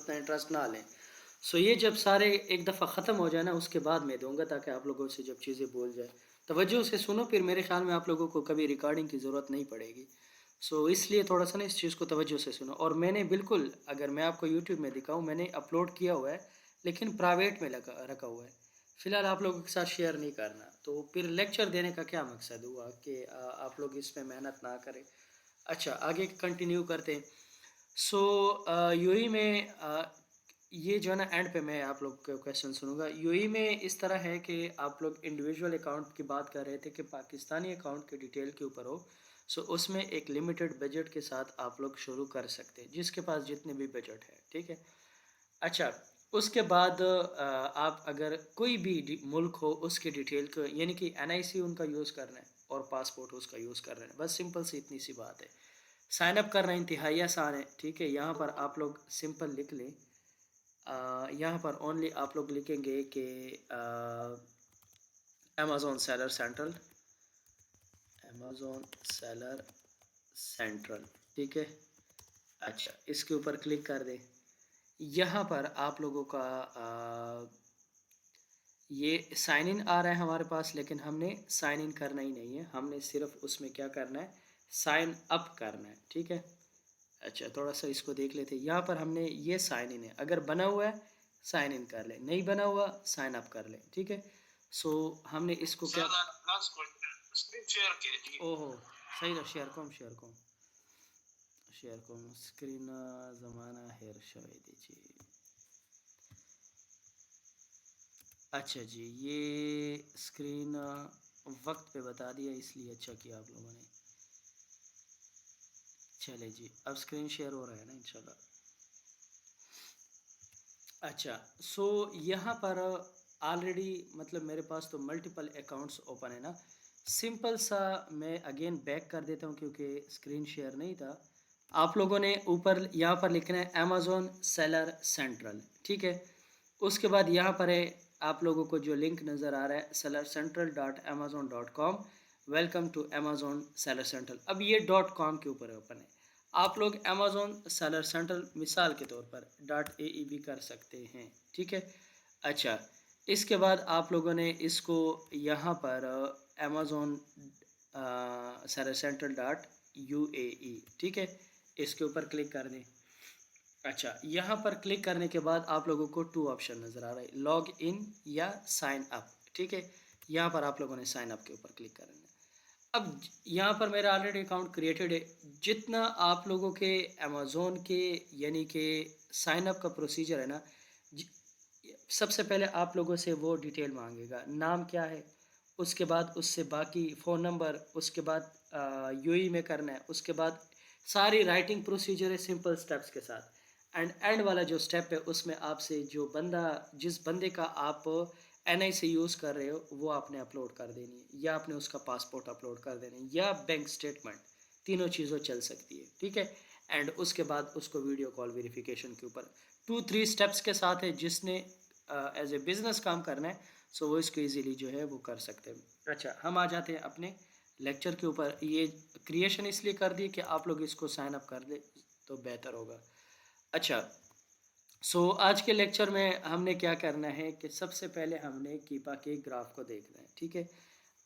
उतना इंटरेस्ट ना लें। सो ये जब सारे एक दफ़ा ख़त्म हो जाए ना उसके बाद मैं दूँगा ताकि आप लोगों से जब चीज़ें भूल जाए। तवज्जो से सुनो फिर मेरे ख़्याल में आप लोगों को कभी रिकॉर्डिंग की ज़रूरत नहीं पड़ेगी। सो इसलिए थोड़ा-सा ना इस चीज़ को तवज्जो से सुनो और मैंने बिल्कुल अगर मैं आपको यूट्यूब में दिखाऊँ मैंने अपलोड किया हुआ है, लेकिन प्राइवेट में लगा रखा हुआ है। फ़िलहाल आप लोगों के साथ शेयर नहीं करना। तो फिर लेक्चर देने का क्या मकसद हुआ कि आप लोग इसमें मेहनत ना करें। अच्छा आगे कंटिन्यू करते हैं। सो यूएई में ये जो है ना एंड पे मैं आप लोग का क्वेश्चन सुनूँगा। यूएई में इस तरह है कि आप लोग इंडिविजुअल अकाउंट की बात कर रहे थे कि पाकिस्तानी अकाउंट के डिटेल के ऊपर हो, सो उसमें एक लिमिटेड बजट के साथ आप लोग शुरू कर सकते हैं, जिसके पास जितने भी बजट है, ठीक है? अच्छा, उसके बाद आप अगर कोई भी मुल्क हो उसकी डिटेल को यानी कि एनआईसी उनका यूज़ करना है और पासपोर्ट उसका यूज़ कर रहे हैं, बस सिंपल सी इतनी सी बात है। साइन अप करना इंतहाई आसान है, ठीक है? यहाँ पर आप लोग सिंपल लिख लें। यहाँ पर ओनली आप लोग लिखेंगे कि Amazon seller central, Amazon seller central, ठीक है? अच्छा, इसके ऊपर क्लिक कर दें। यहाँ पर आप लोगों का ये साइन इन आ रहा है हमारे पास, लेकिन हमने साइन इन करना ही नहीं है, हमने सिर्फ उसमें क्या करना है, साइन अप करना है, ठीक है? अच्छा थोड़ा-सा इसको देख लेते हैं, यहाँ पर हमने ये साइन इन है, अगर बना हुआ है साइन इन कर लें, नहीं बना हुआ साइन अप कर लें, ठीक है? सो हमने इसको क्या स्क्रीन शेयर कीजिए। ओहो! सही था शेयर कॉम स्क्रीन ज़माना हेर शवेदी जी। अच्छा जी, ये स्क्रीन वक़्त पे बता दिया इसलिए अच्छा किया आप लोगों ने। चले जी, अब स्क्रीन शेयर हो रहा है ना इंशाल्लाह। अच्छा, सो यहाँ पर ऑलरेडी मतलब मेरे पास तो मल्टीपल अकाउंट्स ओपन है ना। सिंपल सा मैं अगेन बैक कर देता हूँ क्योंकि स्क्रीन शेयर नहीं था। आप लोगों ने ऊपर यहाँ पर लिखना है अमेज़न सेलर सेंट्रल, ठीक है? उसके बाद यहाँ पर है आप लोगों को जो लिंक नज़र आ रहा है sellercentral.amazon.com, welcome to Amazon seller central. अब ये डॉट कॉम के ऊपर ओपन है। आप लोग अमेज़न सेलर सेंट्रल मिसाल के तौर पर डॉट ए भी कर सकते हैं, ठीक है? अच्छा, इसके बाद आप लोगों ने इसको यहाँ पर Amazon seller central dot UAE, ठीक है? इसके ऊपर क्लिक कर दें। अच्छा, यहाँ पर क्लिक करने के बाद आप लोगों को 2 ऑप्शन नज़र आ रहा है, लॉग इन या साइन अप, ठीक है? यहाँ पर आप लोगों ने साइन अप के ऊपर क्लिक करना है। अब यहाँ पर मेरा ऑलरेडी अकाउंट क्रिएटेड है। जितना आप लोगों के अमेज़न के यानी कि साइन अप का प्रोसीजर है ना, ज सबसे पहले आप लोगों से वो डिटेल माँगेगा, नाम क्या है? उसके बाद उससे बाकी फ़ोन नंबर, उसके बाद यूएई में करना है, उसके बाद सारी राइटिंग प्रोसीजर है सिंपल स्टेप्स के साथ। एंड वाला जो स्टेप है उसमें आपसे जो बंदा जिस बंदे का आप एनआईसी यूज़ कर रहे हो वो आपने अपलोड कर देनी है या आपने उसका पासपोर्ट अपलोड कर देना है या बैंक स्टेटमेंट, तीनों चीज़ों चल सकती है, ठीक है? एंड उसके बाद उसको वीडियो कॉल वेरिफिकेशन के ऊपर 2-3 स्टेप्स के साथ है जिसने एज ए बिज़नेस काम करना है, सो वो इसको ईज़िली जो है वो कर सकते हैं। अच्छा, हम आ जाते हैं अपने लेक्चर के ऊपर। ये क्रिएशन इसलिए कर दी कि आप लोग इसको साइन अप कर दें तो बेहतर होगा। अच्छा, सो आज के लेक्चर में हमने क्या करना है कि सबसे पहले हमने कीपा के ग्राफ को देखना है, ठीक है?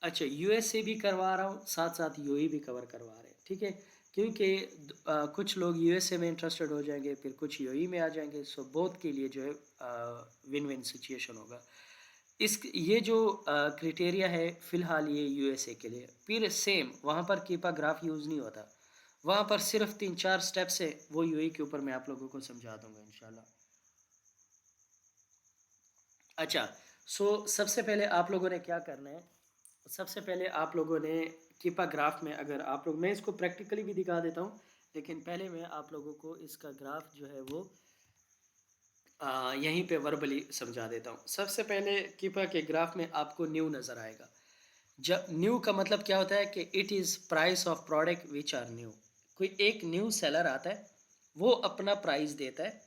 अच्छा, यूएसए भी करवा रहा हूँ, साथ-साथ यूएई भी कवर करवा रहे हैं, ठीक है? क्योंकि कुछ लोग यूएसए में इंटरेस्टेड हो जाएँगे, फिर कुछ यूएई में आ जाएँगे, सो बोथ के लिए जो है विन-विन सिचुएशन होगा। इस ये जो क्राइटेरिया है फ़िलहाल ये यूएसए के लिए, फिर सेम वहाँ पर कीपा ग्राफ यूज़ नहीं होता। वहाँ पर सिर्फ़ 3-4 स्टेप्स है, वो यूएई के ऊपर मैं आप लोगों को समझा दूँगा इंशाल्लाह। अच्छा, सो सबसे पहले आप लोगों ने क्या करना है, सबसे पहले आप लोगों ने कीपा ग्राफ में अगर आप लोग मैं इसको प्रैक्टिकली भी दिखा देता हूँ, लेकिन पहले मैं आप लोगों को इसका ग्राफ जो है वो यहीं पे वर्बली समझा देता हूँ। सबसे पहले कीपा के ग्राफ में आपको न्यू नज़र आएगा। जब न्यू का मतलब क्या होता है कि it is price of product which are new. कोई एक न्यू सेलर आता है, वो अपना प्राइस देता है।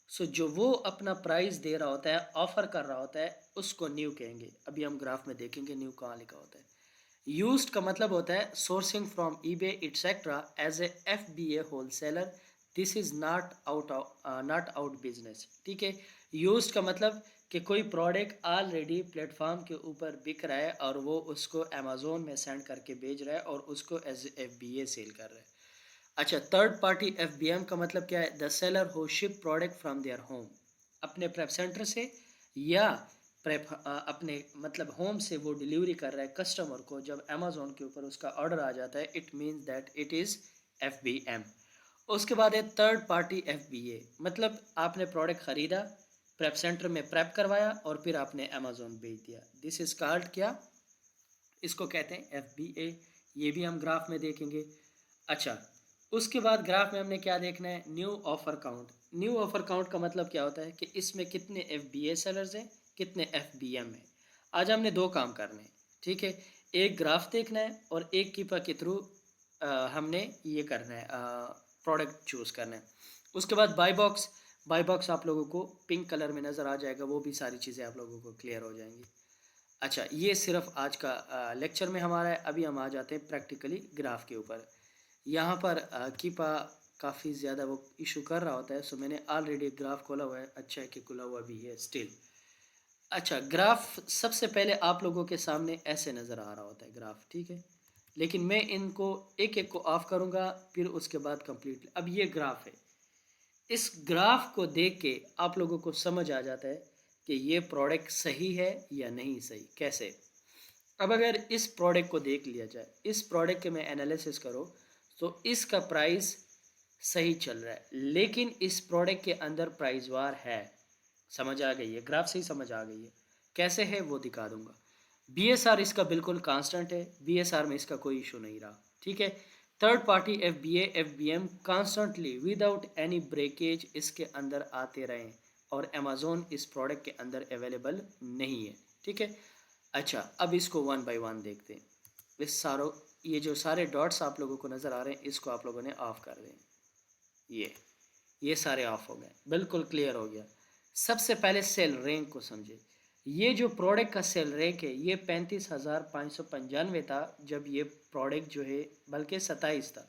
सो जो वो अपना प्राइस दे रहा होता है, ऑफ़र कर रहा होता है, उसको न्यू कहेंगे। अभी हम ग्राफ में देखेंगे न्यू कहाँ लिखा होता है। यूज्ड का मतलब होता है sourcing from eBay etcetera as a FBA wholesaler this is not out business, ठीक है। यूज्ड का मतलब कि कोई प्रोडक्ट ऑलरेडी प्लेटफॉर्म के ऊपर बिक रहा है और वो उसको अमेज़ोन में सेंड करके भेज रहा है और उसको एज FBA सेल कर रहा है। अच्छा, थर्ड पार्टी FBM का मतलब क्या है? The seller who ship product from their home, अपने प्रेप सेंटर से या अपने मतलब होम से वो डिलीवरी कर रहा है कस्टमर को। जब अमेज़ोन के ऊपर उसका ऑर्डर आ जाता है, it means that it is FBM। उसके बाद है थर्ड पार्टी FBA, मतलब आपने प्रोडक्ट ख़रीदा, प्रेप सेंटर में प्रेप करवाया और फिर आपने अमेज़ोन भेज दिया। दिस इज़ कॉल्ड क्या? इसको कहते हैं FBA। ये भी हम ग्राफ में देखेंगे। अच्छा, उसके बाद ग्राफ में हमने क्या देखना है? New offer count. New offer count का मतलब क्या होता है कि इसमें कितने FBA सेलर्स हैं, कितने FBM हैं। आज हमने दो काम करने हैं, ठीक है। एक ग्राफ देखना है और एक कीपा के थ्रू हमने ये करना है, प्रोडक्ट चूज़ करना है। उसके बाद बाय बॉक्स आप लोगों को पिंक कलर में नज़र आ जाएगा, वो भी सारी चीज़ें आप लोगों को क्लियर हो जाएंगी। अच्छा, ये सिर्फ आज का लेक्चर में हमारा है। अभी हम आ जाते हैं प्रैक्टिकली ग्राफ के ऊपर। यहाँ पर कीपा काफ़ी ज़्यादा वो इशू कर रहा होता है, सो मैंने ऑलरेडी ग्राफ खोला हुआ है। अच्छा है कि खुला हुआ भी है स्टिल। अच्छा, ग्राफ सबसे पहले आप लोगों के सामने ऐसे नज़र आ रहा होता है ग्राफ, ठीक है। लेकिन मैं इनको एक एक को ऑफ करूँगा, फिर उसके बाद कंप्लीट। अब ये ग्राफ है, इस ग्राफ को देख के आप लोगों को समझ आ जाता है कि ये प्रोडक्ट सही है या नहीं सही। कैसे? अब अगर इस प्रोडक्ट को देख लिया जाए, इस प्रोडक्ट के मैं एनालिसिस करो, तो इसका प्राइस सही चल रहा है, लेकिन इस प्रोडक्ट के अंदर प्राइस वार है। समझ आ गई है? ग्राफ से ही समझ आ गई है। कैसे है वो दिखा दूंगा। BSR इसका बिल्कुल कांस्टेंट है, BSR में इसका कोई इशू नहीं रहा, ठीक है। Third party FBA FBM constantly without any breakage इसके अंदर आते रहें और अमेज़ोन इस प्रोडक्ट के अंदर अवेलेबल नहीं है, ठीक है। अच्छा, अब इसको वन बाय वन देखते हैं। इस सारों ये जो सारे डॉट्स आप लोगों को नज़र आ रहे हैं, इसको आप लोगों ने ऑफ कर दें। ये सारे ऑफ हो गए, बिल्कुल क्लियर हो गया। सबसे पहले सेल रैंक को समझे। ये जो प्रोडक्ट का सेल रैंक है, ये 35,595 था जब ये प्रोडक्ट जो है, बल्कि 27 था।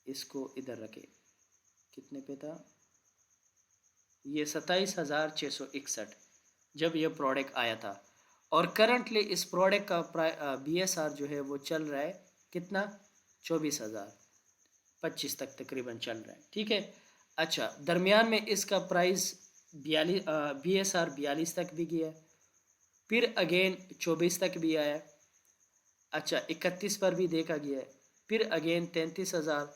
इसको इधर रखे, कितने पे था ये? 27,661 जब ये प्रोडक्ट आया था। और करंटली इस प्रोडक्ट का BSR जो है वो चल रहा है कितना? 24,025 तक तकरीबन चल रहा है, ठीक है। अच्छा, दरमियान में इसका प्राइस 42 BSR 42 तक भी गया, फिर अगेन 24 तक भी आया। अच्छा, 31 पर भी देखा गया है, फिर अगेन 33,000,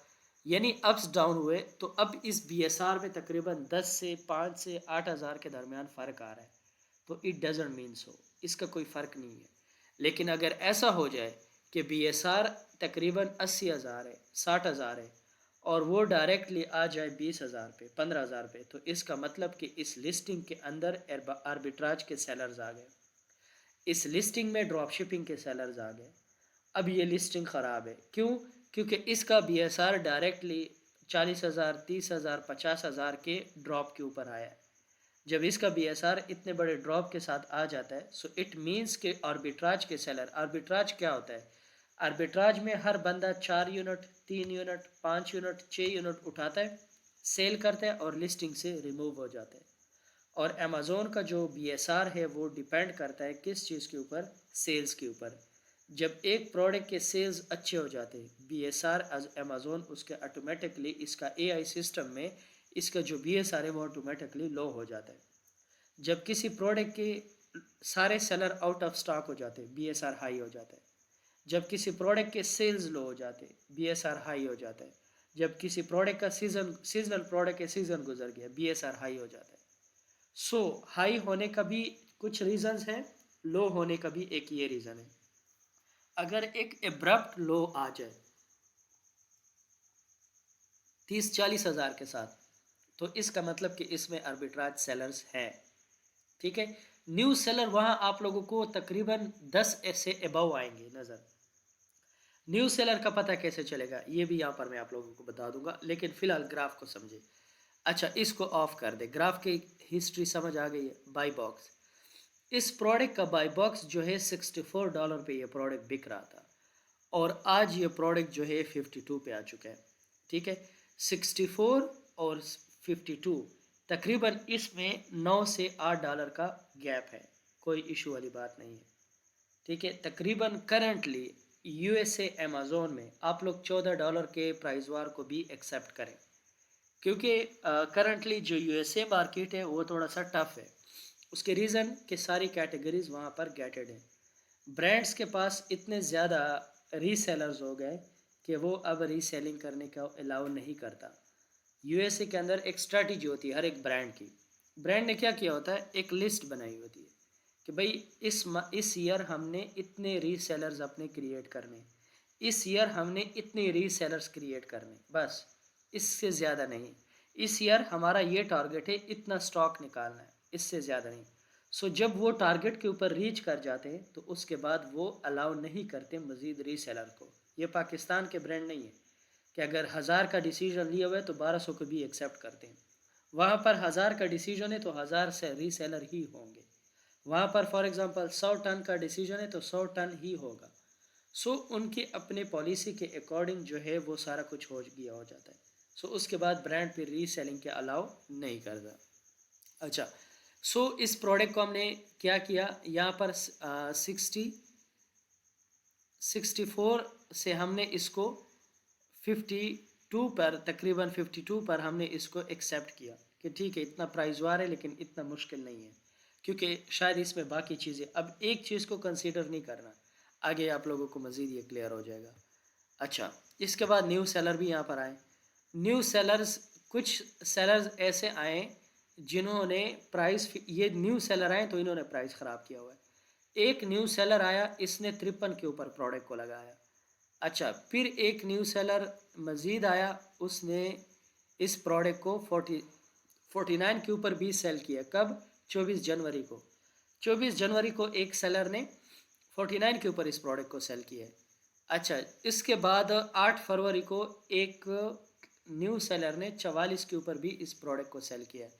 यानी अप्स डाउन हुए। तो अब इस BSR में तकरीबन 10 से 5 से 8,000 के दरमियान फ़र्क आ रहा है। तो इट डजेंट मीन सो, इसका कोई फ़र्क नहीं है। लेकिन अगर ऐसा हो जाए कि BSR तकरीबन 80,000 है, 60,000 है, और वो डायरेक्टली आ जाए 20,000 पे, 15,000 पे, तो इसका मतलब कि इस लिस्टिंग के अंदर आर्बिट्राज के सेलर्स आ गए, इस लिस्टिंग में ड्रॉप शिपिंग के सेलर्स आ गए। अब ये लिस्टिंग ख़राब है, क्यों? क्योंकि इसका BSR डायरेक्टली 40,000, 30,000, 50,000 के ड्रॉप के ऊपर आया है। जब इसका BSR इतने बड़े ड्रॉप के साथ आ जाता है, सो इट मीन्स के आर्बिट्राज के सेलर, आर्बिट्राज क्या होता है? आर्बिट्राज में हर बंदा 4 यूनिट, 3 यूनिट, 5 यूनिट, 6 यूनिट उठाता है, सेल करता है और लिस्टिंग से रिमूव हो जाता है। और अमेज़ोन का जो BSR है वो डिपेंड करता है किस चीज़ के ऊपर? सेल्स के ऊपर। जब एक प्रोडक्ट के सेल्स अच्छे हो जाते हैं, BSR एज अमेज़ोन उसके ऑटोमेटिकली इसका AI सिस्टम में इसका जो BSR है वो ऑटोमेटिकली लो हो जाता है। जब किसी प्रोडक्ट के सारे सेलर आउट ऑफ स्टॉक हो जाते हैं, BSR हाई हो जाता है। जब किसी प्रोडक्ट के सेल्स लो हो जाते हैं, BSR हाई हो जाता है। जब किसी प्रोडक्ट का सीजनल प्रोडक्ट के सीज़न गुजर गया, BSR हाई हो जाता है। सो हाई होने का भी कुछ रीजंस हैं, लो होने का भी एक ये रीज़न है। अगर एक एब्रप्ट लो आ जाए 30-40 हज़ार के साथ, तो इसका मतलब कि इसमें आर्बिट्राज सेलर्स हैं, ठीक है। न्यू सेलर वहाँ आप लोगों को तकरीबन 10 से अबव आएंगे नज़र। न्यू सेलर का पता कैसे चलेगा, ये भी यहाँ पर मैं आप लोगों को बता दूंगा, लेकिन फ़िलहाल ग्राफ को समझे। अच्छा, इसको ऑफ कर दे। ग्राफ की हिस्ट्री समझ आ गई है। बाई बॉक्स, इस प्रोडक्ट का बाई बॉक्स जो है $64 पे ये प्रोडक्ट बिक रहा था, और आज ये प्रोडक्ट जो है 52 पे आ चुका है, ठीक है। 64 और 52, तकरीबन इसमें 9 से 8 डॉलर का गैप है, कोई इशू वाली बात नहीं है। ठीक है, तकरीबन करंटली यूएसए अमेज़ोन में आप लोग 14 डॉलर के प्राइस वार को भी एक्सेप्ट करें, क्योंकि करंटली जो यूएसए मार्केट है वो थोड़ा सा टफ है। उसके रीज़न कि सारी कैटेगरीज वहाँ पर गेटेड हैं। ब्रांड्स के पास इतने ज़्यादा रीसेलर्स हो गए कि वो अब रीसेलिंग करने का अलाउ नहीं करता। यूएसए के अंदर एक स्ट्रैटेजी होती है हर एक ब्रांड की। ब्रांड ने क्या किया होता है, एक लिस्ट बनाई होती है कि भाई इस ईयर हमने इतने रीसेलर्स अपने क्रिएट करने, इस ईयर हमने इतने रीसेलर्स क्रिएट करने, बस इससे ज़्यादा नहीं। इस ईयर हमारा ये टारगेट है, इतना स्टॉक निकालना है, इससे ज़्यादा नहीं। सो जब वो टारगेट के ऊपर रीच कर जाते हैं तो उसके बाद वो अलाउ नहीं करते मज़ीद रीसेलर को। ये पाकिस्तान के ब्रांड नहीं है कि अगर 1000 का डिसीजन लिया हुआ है तो 1200 को भी एक्सेप्ट करते हैं। वहाँ पर 1000 का डिसीजन है तो 1000 से रीसेलर ही होंगे। वहाँ पर फॉर एग्ज़ाम्पल 100 टन का डिसीजन है तो 100 टन ही होगा। सो उनके अपने पॉलिसी के अकॉर्डिंग जो है वो सारा कुछ हो गया हो जाता है। सो उसके बाद ब्रांड फिर रीसेलिंग के अलाउ नहीं करता। अच्छा, सो इस प्रोडक्ट को हमने क्या किया, यहाँ पर 64 से हमने इसको 52 पर, तकरीबन 52 पर हमने इसको एक्सेप्ट किया कि ठीक है इतना प्राइस वार है लेकिन इतना मुश्किल नहीं है, क्योंकि शायद इसमें बाकी चीज़ें, अब एक चीज़ को कंसीडर नहीं करना, आगे आप लोगों को मज़ीद ये क्लियर हो जाएगा। अच्छा, इसके बाद न्यू सेलर भी यहाँ पर आए। न्यू सेलर्स, कुछ सेलर्स ऐसे आए जिन्होंने प्राइस, ये न्यू सेलर आए तो इन्होंने प्राइस ख़राब किया हुआ है। एक न्यू सेलर आया, इसने 53 के ऊपर प्रोडक्ट को लगाया। अच्छा, फिर एक न्यू सेलर मज़ीद आया, उसने इस प्रोडक्ट को 49 के ऊपर भी सेल किया। कब? 24 जनवरी को। 24 जनवरी को एक सेलर ने 49 के ऊपर इस प्रोडक्ट को सेल किया है। अच्छा, इसके बाद 8 फरवरी को एक न्यू सेलर ने 44 के ऊपर भी इस प्रोडक्ट को सेल किया है।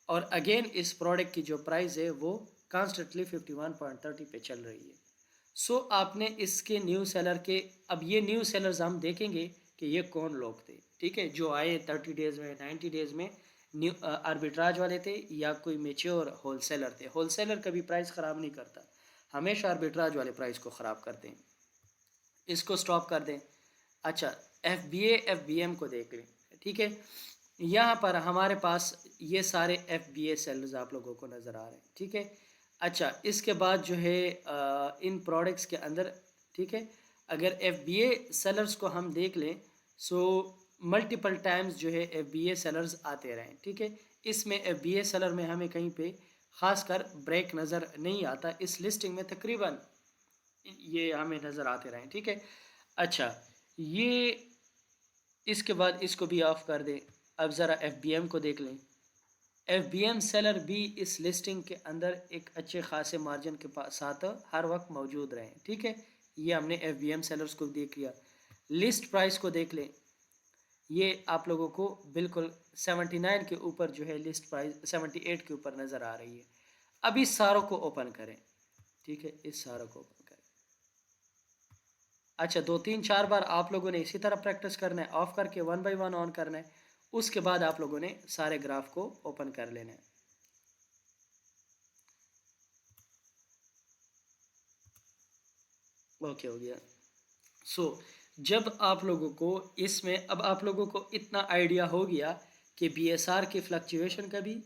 और अगेन इस प्रोडक्ट की जो प्राइस है वो कॉन्स्टेंटली 51.30 पे चल रही है। सो आपने इसके न्यू सेलर के, अब ये न्यू सेलर्स हम देखेंगे कि ये कौन लोग थे, ठीक है, जो आए 30 डेज़ में, 90 डेज़ में, न्यू आर्बिट्राज वाले थे या कोई मेच्योर होलसेलर थे। होलसेलर कभी प्राइस ख़राब नहीं करता, हमेशा आर्बिट्राज वाले प्राइस को ख़राब करते हैं। इसको स्टॉप कर दें। अच्छा, FBA FBM को देख लें, ठीक है। यहाँ पर हमारे पास ये सारे FBA सेलर्स आप लोगों को नज़र आ रहे हैं, ठीक है। अच्छा, इसके बाद जो है इन प्रोडक्ट्स के अंदर, ठीक है, अगर FBA सेलर्स को हम देख लें, सो मल्टीपल टाइम्स जो है FBA सेलर्स आते रहें, ठीक है। इसमें FBA सेलर में हमें कहीं पे ख़ासकर ब्रेक नज़र नहीं आता। इस लिस्टिंग में तकरीबन ये हमें नज़र आते रहें, ठीक है। अच्छा, ये इसके बाद इसको भी ऑफ कर दें। अब ज़रा FBM को देख लें। FBM सेलर भी इस लिस्टिंग के अंदर एक अच्छे खासे मार्जिन के साथ हर वक्त मौजूद रहें, ठीक है। ये हमने FBM सेलर्स को देख लिया। लिस्ट प्राइस को देख लें, ये आप लोगों को बिल्कुल 79 के ऊपर जो है लिस्ट प्राइस 78 के ऊपर नज़र आ रही है। अब इस सारों को ओपन करें, ठीक है, इस सारों को ओपन करें। अच्छा, 2 3 4 बार आप लोगों ने इसी तरह प्रैक्टिस करना है, ऑफ करके 1 बाय 1 ऑन करना है। उसके बाद आप लोगों ने सारे ग्राफ को ओपन कर लेना है। ओके, हो गया। सो जब आप लोगों को इसमें, अब आप लोगों को इतना आइडिया हो गया कि BSR की फ्लक्चुएशन का भी,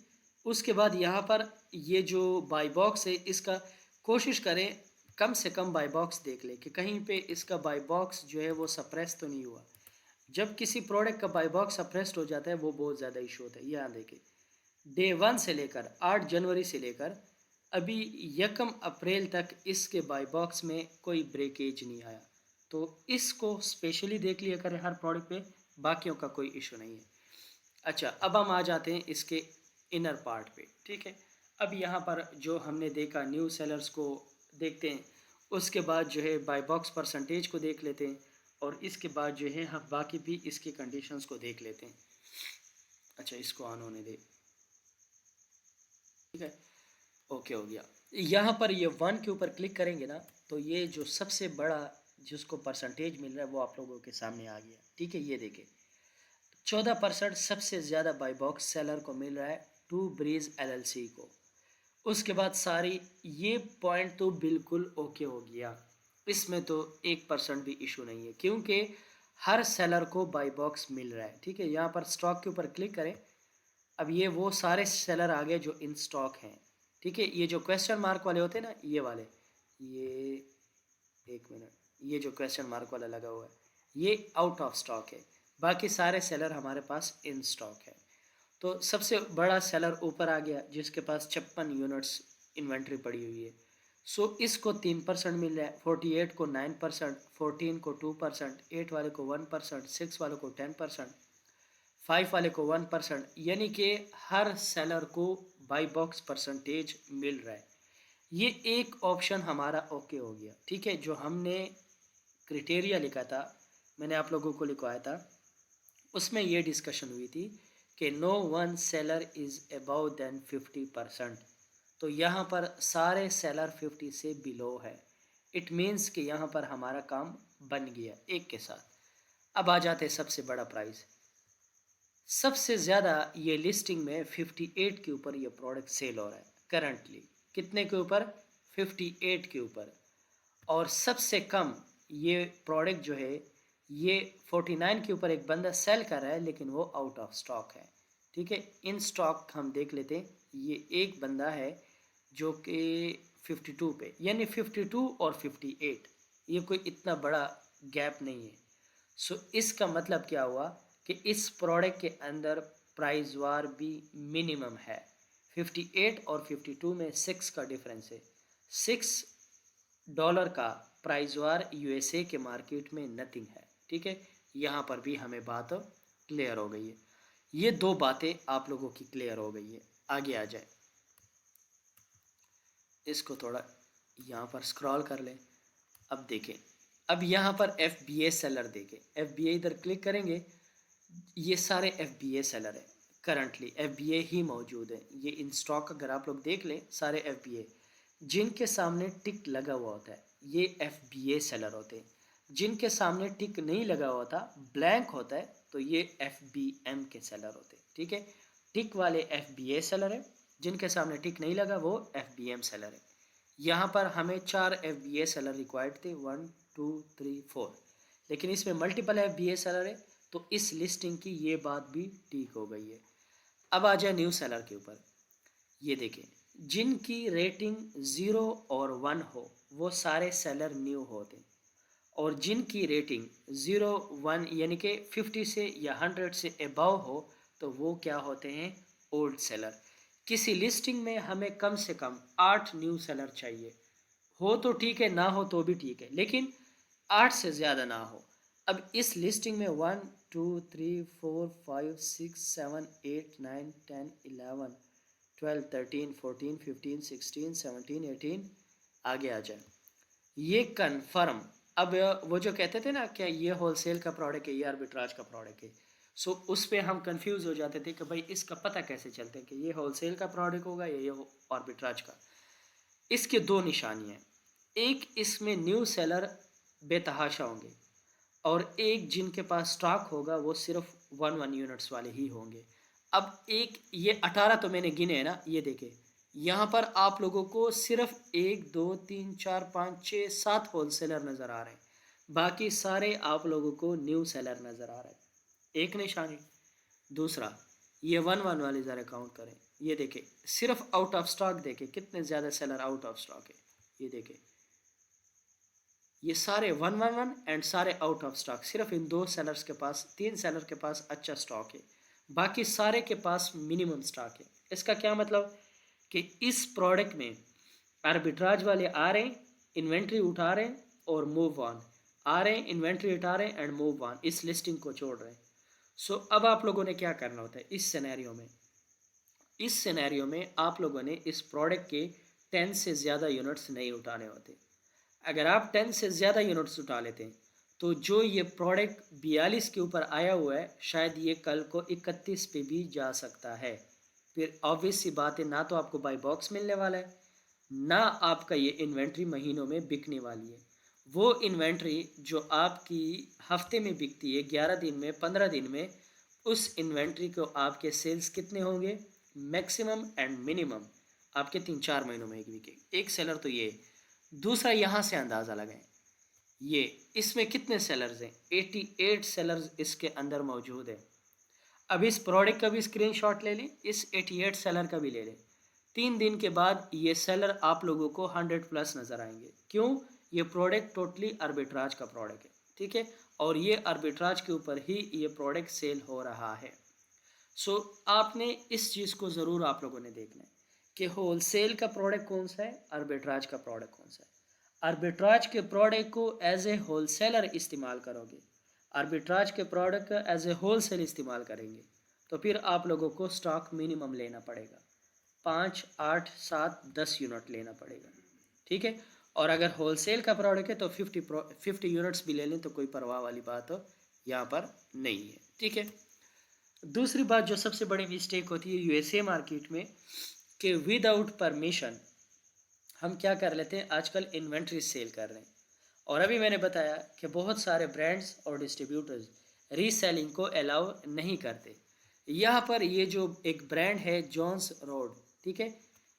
उसके बाद यहाँ पर ये जो बाई बॉक्स है इसका कोशिश करें कम से कम बाई बॉक्स देख लें कि कहीं पे इसका बाई बॉक्स जो है वो सप्रेस तो नहीं हुआ। जब किसी प्रोडक्ट का बाई बॉक्स सप्रेस्ड हो जाता है वो बहुत ज़्यादा इशू होता है। यहाँ देखें, डे 1 से लेकर 8 जनवरी से लेकर अभी 1 अप्रैल तक इसके बाई बॉक्स में कोई ब्रेकेज नहीं आया। तो इसको स्पेशली देख लिया करें हर प्रोडक्ट पे, बाकियों का कोई इशू नहीं है। अच्छा, अब हम आ जाते हैं इसके इनर पार्ट पे, ठीक है। अब यहाँ पर जो हमने देखा न्यू सेलर्स को देखते हैं, उसके बाद जो है बाई बॉक्स परसेंटेज को देख लेते हैं, और इसके बाद जो है हम बाकी भी इसकी कंडीशंस को देख लेते हैं। अच्छा, इसको ऑन होने दे, ठीक है, ओके हो गया। यहाँ पर ये 1 के ऊपर क्लिक करेंगे ना तो ये जो सबसे बड़ा जिसको परसेंटेज मिल रहा है वो आप लोगों के सामने आ गया, ठीक है। ये देखें, 14% सबसे ज़्यादा बाई बॉक्स सेलर को मिल रहा है टू ब्रीज LLC को। उसके बाद सारी ये पॉइंट तो बिल्कुल ओके हो गया, इसमें तो 1% भी इशू नहीं है क्योंकि हर सेलर को बाई बॉक्स मिल रहा है। ठीक है, यहाँ पर स्टॉक के ऊपर क्लिक करें। अब ये वो सारे सेलर आ गए जो इन स्टॉक हैं। ठीक है, ये जो क्वेश्चन मार्क वाले होते हैं ना, ये वाले, ये एक मिनट, ये जो क्वेश्चन मार्क वाला लगा हुआ है ये आउट ऑफ स्टॉक है, बाकी सारे सेलर हमारे पास इन स्टॉक है। तो सबसे बड़ा सेलर ऊपर आ गया जिसके पास 56 यूनिट्स इन्वेंट्री पड़ी हुई है। सो इसको 3% मिल रहा है, 48 को 9%, 14 को 2%, 8 वाले को 1%, 6 वाले को 10%, 5 वाले को 1%, यानी कि हर सेलर को बाई बॉक्स परसेंटेज मिल रहा है। ये एक ऑप्शन हमारा ओके हो गया। ठीक है, जो हमने क्राइटेरिया लिखा था, मैंने आप लोगों को लिखवाया था, उसमें ये डिस्कशन हुई थी कि no one seller is above than 50%। तो यहाँ पर सारे सेलर 50 से बिलो है। इट मीन्स कि यहाँ पर हमारा काम बन गया एक के साथ। अब आ जाते सबसे बड़ा प्राइस। सबसे ज़्यादा ये लिस्टिंग में 58 के ऊपर ये प्रोडक्ट सेल हो रहा है करंटली। कितने के ऊपर? 58 के ऊपर। और सबसे कम ये प्रोडक्ट जो है ये 49 के ऊपर एक बंदा सेल कर रहा है, लेकिन वो आउट ऑफ स्टॉक है। ठीक है, इन स्टॉक हम देख लेते हैं। ये एक बंदा है जो कि 52 पे, यानी 52 और 58, ये कोई इतना बड़ा गैप नहीं है। सो इसका मतलब क्या हुआ कि इस प्रोडक्ट के अंदर प्राइस वार भी मिनिमम है। 58 और 52 में 6 का डिफरेंस है। $6 का प्राइस वार USA के मार्केट में नथिंग है। ठीक है, यहाँ पर भी हमें बात क्लियर हो गई है। ये दो बातें आप लोगों की क्लियर हो गई है। आगे आ जाए, इसको थोड़ा यहाँ पर स्क्रॉल कर लें। अब देखें, अब यहाँ पर FBA सेलर देखें। FBA इधर क्लिक करेंगे, ये सारे FBA सेलर हैं। करंटली FBA ही मौजूद है। ये इन स्टॉक अगर आप लोग देख लें, सारे FBA जिनके सामने टिक लगा हुआ होता है ये FBA सेलर होते हैं। जिनके सामने टिक नहीं लगा हुआ था, ब्लैंक होता है, तो ये FBM के सेलर होते हैं। ठीक है, टिक वाले FBA सेलर है, जिनके सामने टिक नहीं लगा वो FBM सेलर है। यहाँ पर हमें 4 FBA सेलर रिक्वायर्ड थे, 1 2 3 4, लेकिन इसमें मल्टीपल FBA सेलर है, तो इस लिस्टिंग की ये बात भी ठीक हो गई है। अब आ जाए न्यू सेलर के ऊपर। ये देखें, जिनकी रेटिंग 0 और 1 हो वो सारे सेलर न्यू होते हैं, और जिनकी रेटिंग 0 1 यानी कि 50 से या 100 से अबव हो तो वो क्या होते हैं? Old seller. किसी लिस्टिंग में हमें कम से कम 8 न्यू सेलर चाहिए। हो तो ठीक है, ना हो तो भी ठीक है, लेकिन 8 से ज़्यादा ना हो। अब इस लिस्टिंग में 1 2 3 4 5 6 7 8 9 10 11 12 13 14 15 16 17 18, आगे आ जाए। ये कन्फर्म। अब वो जो कहते थे ना क्या ये होलसेल का प्रोडक्ट है, ये आर्बिट्राज का प्रोडक्ट है, सो उस पर हम कंफ्यूज हो जाते थे कि भाई इसका पता कैसे चलता है कि ये होलसेल का प्रोडक्ट होगा या ये आर्बिट्राज का। इसके दो निशानियाँ, एक इसमें न्यू सेलर बेतहाशा होंगे, और एक जिनके पास स्टॉक होगा वो सिर्फ 1 यूनिट्स वाले ही होंगे। अब एक ये 18 तो मैंने गिने हैं ना, ये देखे यहाँ पर आप लोगों को सिर्फ 1 2 3 4 5 6 7 होलसेलर नज़र आ रहे हैं, बाकी सारे आप लोगों को न्यू सेलर नज़र आ रहे हैं। एक निशानी। दूसरा, ये 1 वाले ज़रा काउंट करें। ये देखें, सिर्फ आउट ऑफ स्टॉक देखें कितने ज़्यादा सेलर आउट ऑफ स्टॉक है। ये देखें, ये सारे 1 एंड सारे आउट ऑफ स्टॉक। सिर्फ इन 2 सेलर्स के पास, 3 सेलर के पास अच्छा स्टॉक है, बाकी सारे के पास मिनिमम स्टॉक है। इसका क्या मतलब कि इस प्रोडक्ट में आर्बिट्राज वाले आ रहे हैं, इन्वेंट्री उठा रहे हैं और मूव ऑन, आ रहे हैं, इन्वेंट्री उठा रहे हैं एंड मूव ऑन, इस लिस्टिंग को छोड़ रहे हैं। सो अब आप लोगों ने क्या करना होता है इस सिनेरियो में? इस सिनेरियो में आप लोगों ने इस प्रोडक्ट के 10 से ज़्यादा यूनिट्स नहीं उठाने होते। अगर आप 10 से ज़्यादा यूनिट्स उठा लेते हैं तो जो ये प्रोडक्ट 42 के ऊपर आया हुआ है, शायद ये कल को 31 पे भी जा सकता है। फिर ऑब्वियस सी बात है, ना तो आपको बाई बॉक्स मिलने वाला है, ना आपका ये इन्वेंट्री महीनों में बिकने वाली है। वो इन्वेंट्री जो आपकी हफ्ते में बिकती है, 11 दिन में, 15 दिन में, उस इन्वेंट्री को आपके सेल्स कितने होंगे, मैक्सिमम एंड मिनिमम आपके 3-4 महीनों में बिके। एक सेलर तो ये। दूसरा यहाँ से अंदाज़ा लगाएं, ये इसमें कितने सेलर्स हैं, 88 सेलर्स इसके अंदर मौजूद है। अब इस प्रोडक्ट का भी स्क्रीनशॉट ले लें, इस 88 सेलर का भी ले लें। 3 दिन के बाद ये सेलर आप लोगों को 100 प्लस नज़र आएंगे। क्यों? ये प्रोडक्ट टोटली आर्बिट्राज का प्रोडक्ट है, ठीक है, और ये आर्बिट्राज के ऊपर ही ये प्रोडक्ट सेल हो रहा है। सो आपने इस चीज़ को ज़रूर आप लोगों ने देखना है कि होलसेल का प्रोडक्ट कौन सा है, आर्बिट्राज का प्रोडक्ट कौन सा है। आर्बिट्राज के प्रोडक्ट को एज ए होलसेलर इस्तेमाल करोगे, आर्बिट्राज के प्रोडक्ट का एज ए होलसेल इस्तेमाल करेंगे, तो फिर आप लोगों को स्टॉक मिनिमम लेना पड़ेगा, 5, 8, 7, 10 यूनिट लेना पड़ेगा, ठीक है। और अगर होलसेल का प्रोडक्ट है तो 50 यूनिट्स भी ले लें तो कोई परवाह वाली बात हो यहाँ पर नहीं है, ठीक है। दूसरी बात जो सबसे बड़ी मिस्टेक होती है यूएसए मार्केट में कि विदाउट परमिशन हम क्या कर लेते हैं, आजकल इन्वेंट्री सेल कर रहे हैं। और अभी मैंने बताया कि बहुत सारे ब्रांड्स और डिस्ट्रीब्यूटर्स रीसेलिंग को अलाउ नहीं करते। यहाँ पर ये जो एक ब्रांड है जॉन्स रोड, ठीक है,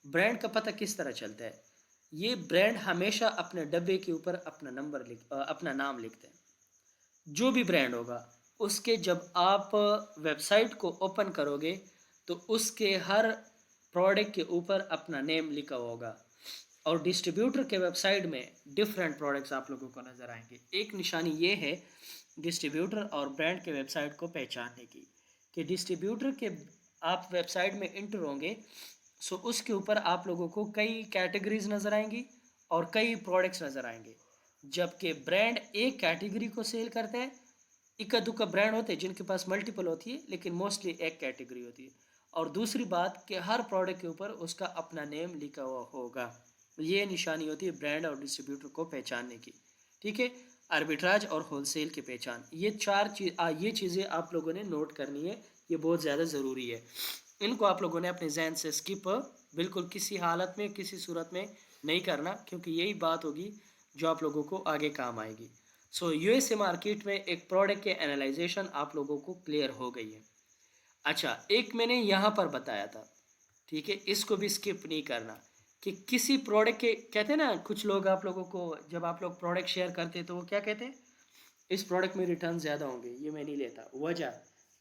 ब्रांड का पता किस तरह चलता है, ये ब्रांड हमेशा अपने डब्बे के ऊपर अपना नाम लिखते हैं। जो भी ब्रांड होगा उसके जब आप वेबसाइट को ओपन करोगे तो उसके हर प्रोडक्ट के ऊपर अपना नेम लिखा होगा। और डिस्ट्रीब्यूटर के वेबसाइट में डिफरेंट प्रोडक्ट्स आप लोगों को नज़र आएंगे। एक निशानी ये है डिस्ट्रीब्यूटर और ब्रांड के वेबसाइट को पहचानने की कि डिस्ट्रीब्यूटर के आप वेबसाइट में इंटर होंगे, सो उसके ऊपर आप लोगों को कई कैटेगरीज नज़र आएंगी और कई प्रोडक्ट्स नज़र आएंगे। जबकि ब्रांड एक कैटेगरी को सेल करता है, इक्का दुक्का ब्रांड होते हैं जिनके पास मल्टीपल होती है लेकिन मोस्टली एक कैटेगरी होती है। और दूसरी बात कि हर प्रोडक्ट के ऊपर उसका अपना नेम लिखा हुआ होगा। ये निशानी होती है ब्रांड और डिस्ट्रीब्यूटर को पहचानने की, ठीक है। आर्बिट्राज और होलसेल की पहचान, ये चीज़ें आप लोगों ने नोट करनी है, ये बहुत ज़्यादा ज़रूरी है। इनको आप लोगों ने अपने जहन से स्किप बिल्कुल किसी हालत में किसी सूरत में नहीं करना, क्योंकि यही बात होगी जो आप लोगों को आगे काम आएगी। सो यूएसए मार्केट में एक प्रोडक्ट के एनालाइजेशन आप लोगों को क्लियर हो गई है। अच्छा, एक मैंने यहाँ पर बताया था, ठीक है, इसको भी स्किप नहीं करना कि किसी प्रोडक्ट के कहते हैं ना, कुछ लोग आप लोगों को जब आप लोग प्रोडक्ट शेयर करते हैं तो वो क्या कहते हैं, इस प्रोडक्ट में रिटर्न ज़्यादा होंगे, ये मैं नहीं लेता। वजह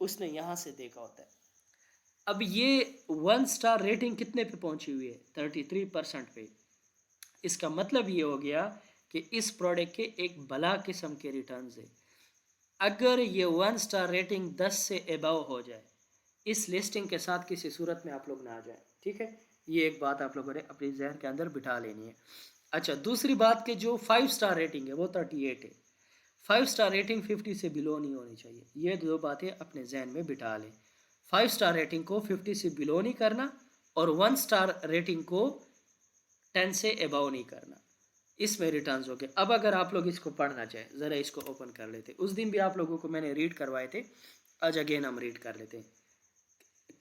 उसने यहाँ से देखा होता है। अब ये 1 स्टार रेटिंग कितने पे पहुंची हुई है, 33% पे। इसका मतलब ये हो गया कि इस प्रोडक्ट के एक भला किस्म के रिटर्न्स है। अगर ये 1 स्टार रेटिंग 10 से एबव हो जाए, इस लिस्टिंग के साथ किसी सूरत में आप लोग ना आ जाए, ठीक है। ये एक बात आप लोगों ने अपने जहन के अंदर बिठा लेनी है। अच्छा, दूसरी बात कि जो 5 स्टार रेटिंग है वो 38 है, 5 स्टार रेटिंग 50 से बिलो नहीं होनी चाहिए। ये दो बातें अपने जहन में बिठा लें। 5 स्टार रेटिंग को 50 से बिलो नहीं करना और 1 स्टार रेटिंग को 10 से एबव नहीं करना। इसमें रिटर्न्स हो गए। अब अगर आप लोग इसको पढ़ना चाहें, ज़रा इसको ओपन कर लेते। उस दिन भी आप लोगों को मैंने रीड करवाए थे, आज अगेन हम रीड कर लेते हैं।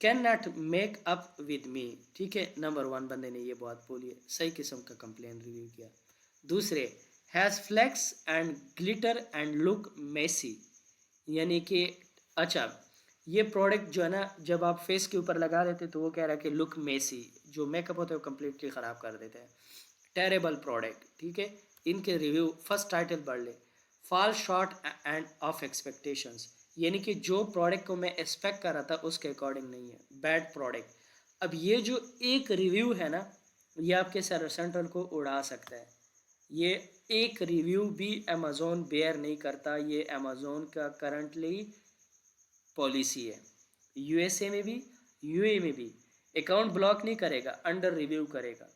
Can not make up with me, ठीक है, नंबर 1 बंदे ने ये बात बोली है, सही किस्म का कंप्लेन रिव्यू किया। दूसरे, has flakes and glitter and look messy, यानी कि अच्छा, ये प्रोडक्ट जो है ना, जब आप फेस के ऊपर लगा देते तो वो कह रहा है कि लुक मेसी, जो मेकअप होता है वो कम्प्लीटली ख़राब कर देते हैं। टेरेबल प्रोडक्ट, ठीक है। इनके रिव्यू, फर्स्ट टाइटल पढ़ ले, fall short end of expectations, यानी कि जो प्रोडक्ट को मैं एक्सपेक्ट कर रहा था उसके अकॉर्डिंग नहीं है, बैड प्रोडक्ट। अब ये जो एक रिव्यू है ना, ये आपके सर्वर सेंटर को उड़ा सकता है। ये एक रिव्यू भी अमेज़ोन बेयर नहीं करता, ये अमेज़ोन का करंटली पॉलिसी है। यूएसए में भी यूए में भी अकाउंट ब्लॉक नहीं करेगा, अंडर रिव्यू करेगा।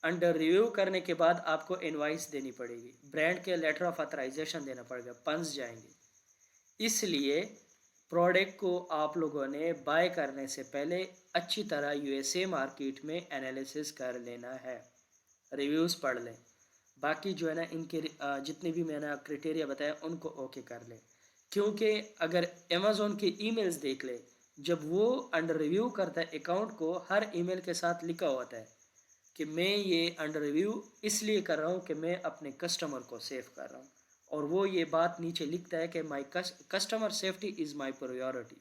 अंडर रिव्यू करने के बाद आपको इनवाइस देनी पड़ेगी, ब्रांड के लेटर ऑफ ऑथराइजेशन देना पड़ेगा, फंड्स जाएंगे। इसलिए प्रोडक्ट को आप लोगों ने बाय करने से पहले अच्छी तरह यूएसए मार्केट में एनालिसिस कर लेना है, रिव्यूज़ पढ़ लें। बाकी जो है ना, इनके जितने भी मैंने क्राइटेरिया बताया उनको ओके कर लें। क्योंकि अगर अमेज़ोन के ईमेल्स देख ले, जब वो अंडर रिव्यू करता है अकाउंट को, हर ईमेल के साथ लिखा होता है कि मैं ये अंडर रिव्यू इसलिए कर रहा हूँ कि मैं अपने कस्टमर को सेव कर रहा हूँ, और वो ये बात नीचे लिखता है कि my customer safety is my priority.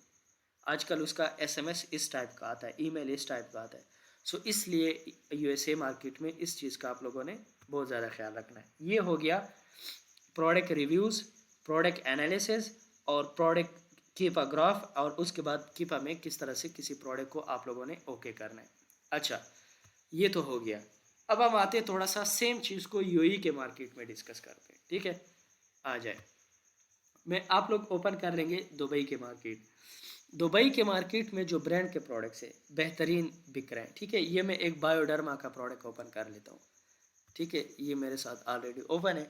आजकल उसका एसएमएस इस टाइप का आता है, ईमेल इस टाइप का आता है। सो इसलिए यूएसए मार्केट में इस चीज़ का आप लोगों ने बहुत ज़्यादा ख्याल रखना है। ये हो गया प्रोडक्ट रिव्यूज़, प्रोडक्ट एनालिसिस और प्रोडक्ट कीपा ग्राफ, और उसके बाद कीपा में किस तरह से किसी प्रोडक्ट को आप लोगों ने ओके करना है। अच्छा, ये तो हो गया। अब हम आते हैं थोड़ा सा सेम चीज़ को यूएई के मार्केट में डिस्कस करते हैं, ठीक है। आ जाए, मैं आप लोग ओपन कर लेंगे दुबई के मार्केट। दुबई के मार्केट में जो ब्रांड के प्रोडक्ट्स है बेहतरीन बिक रहे हैं, ठीक है। ये मैं एक बायोडर्मा का प्रोडक्ट ओपन कर लेता हूँ, ठीक है। ये मेरे साथ ऑलरेडी ओपन है,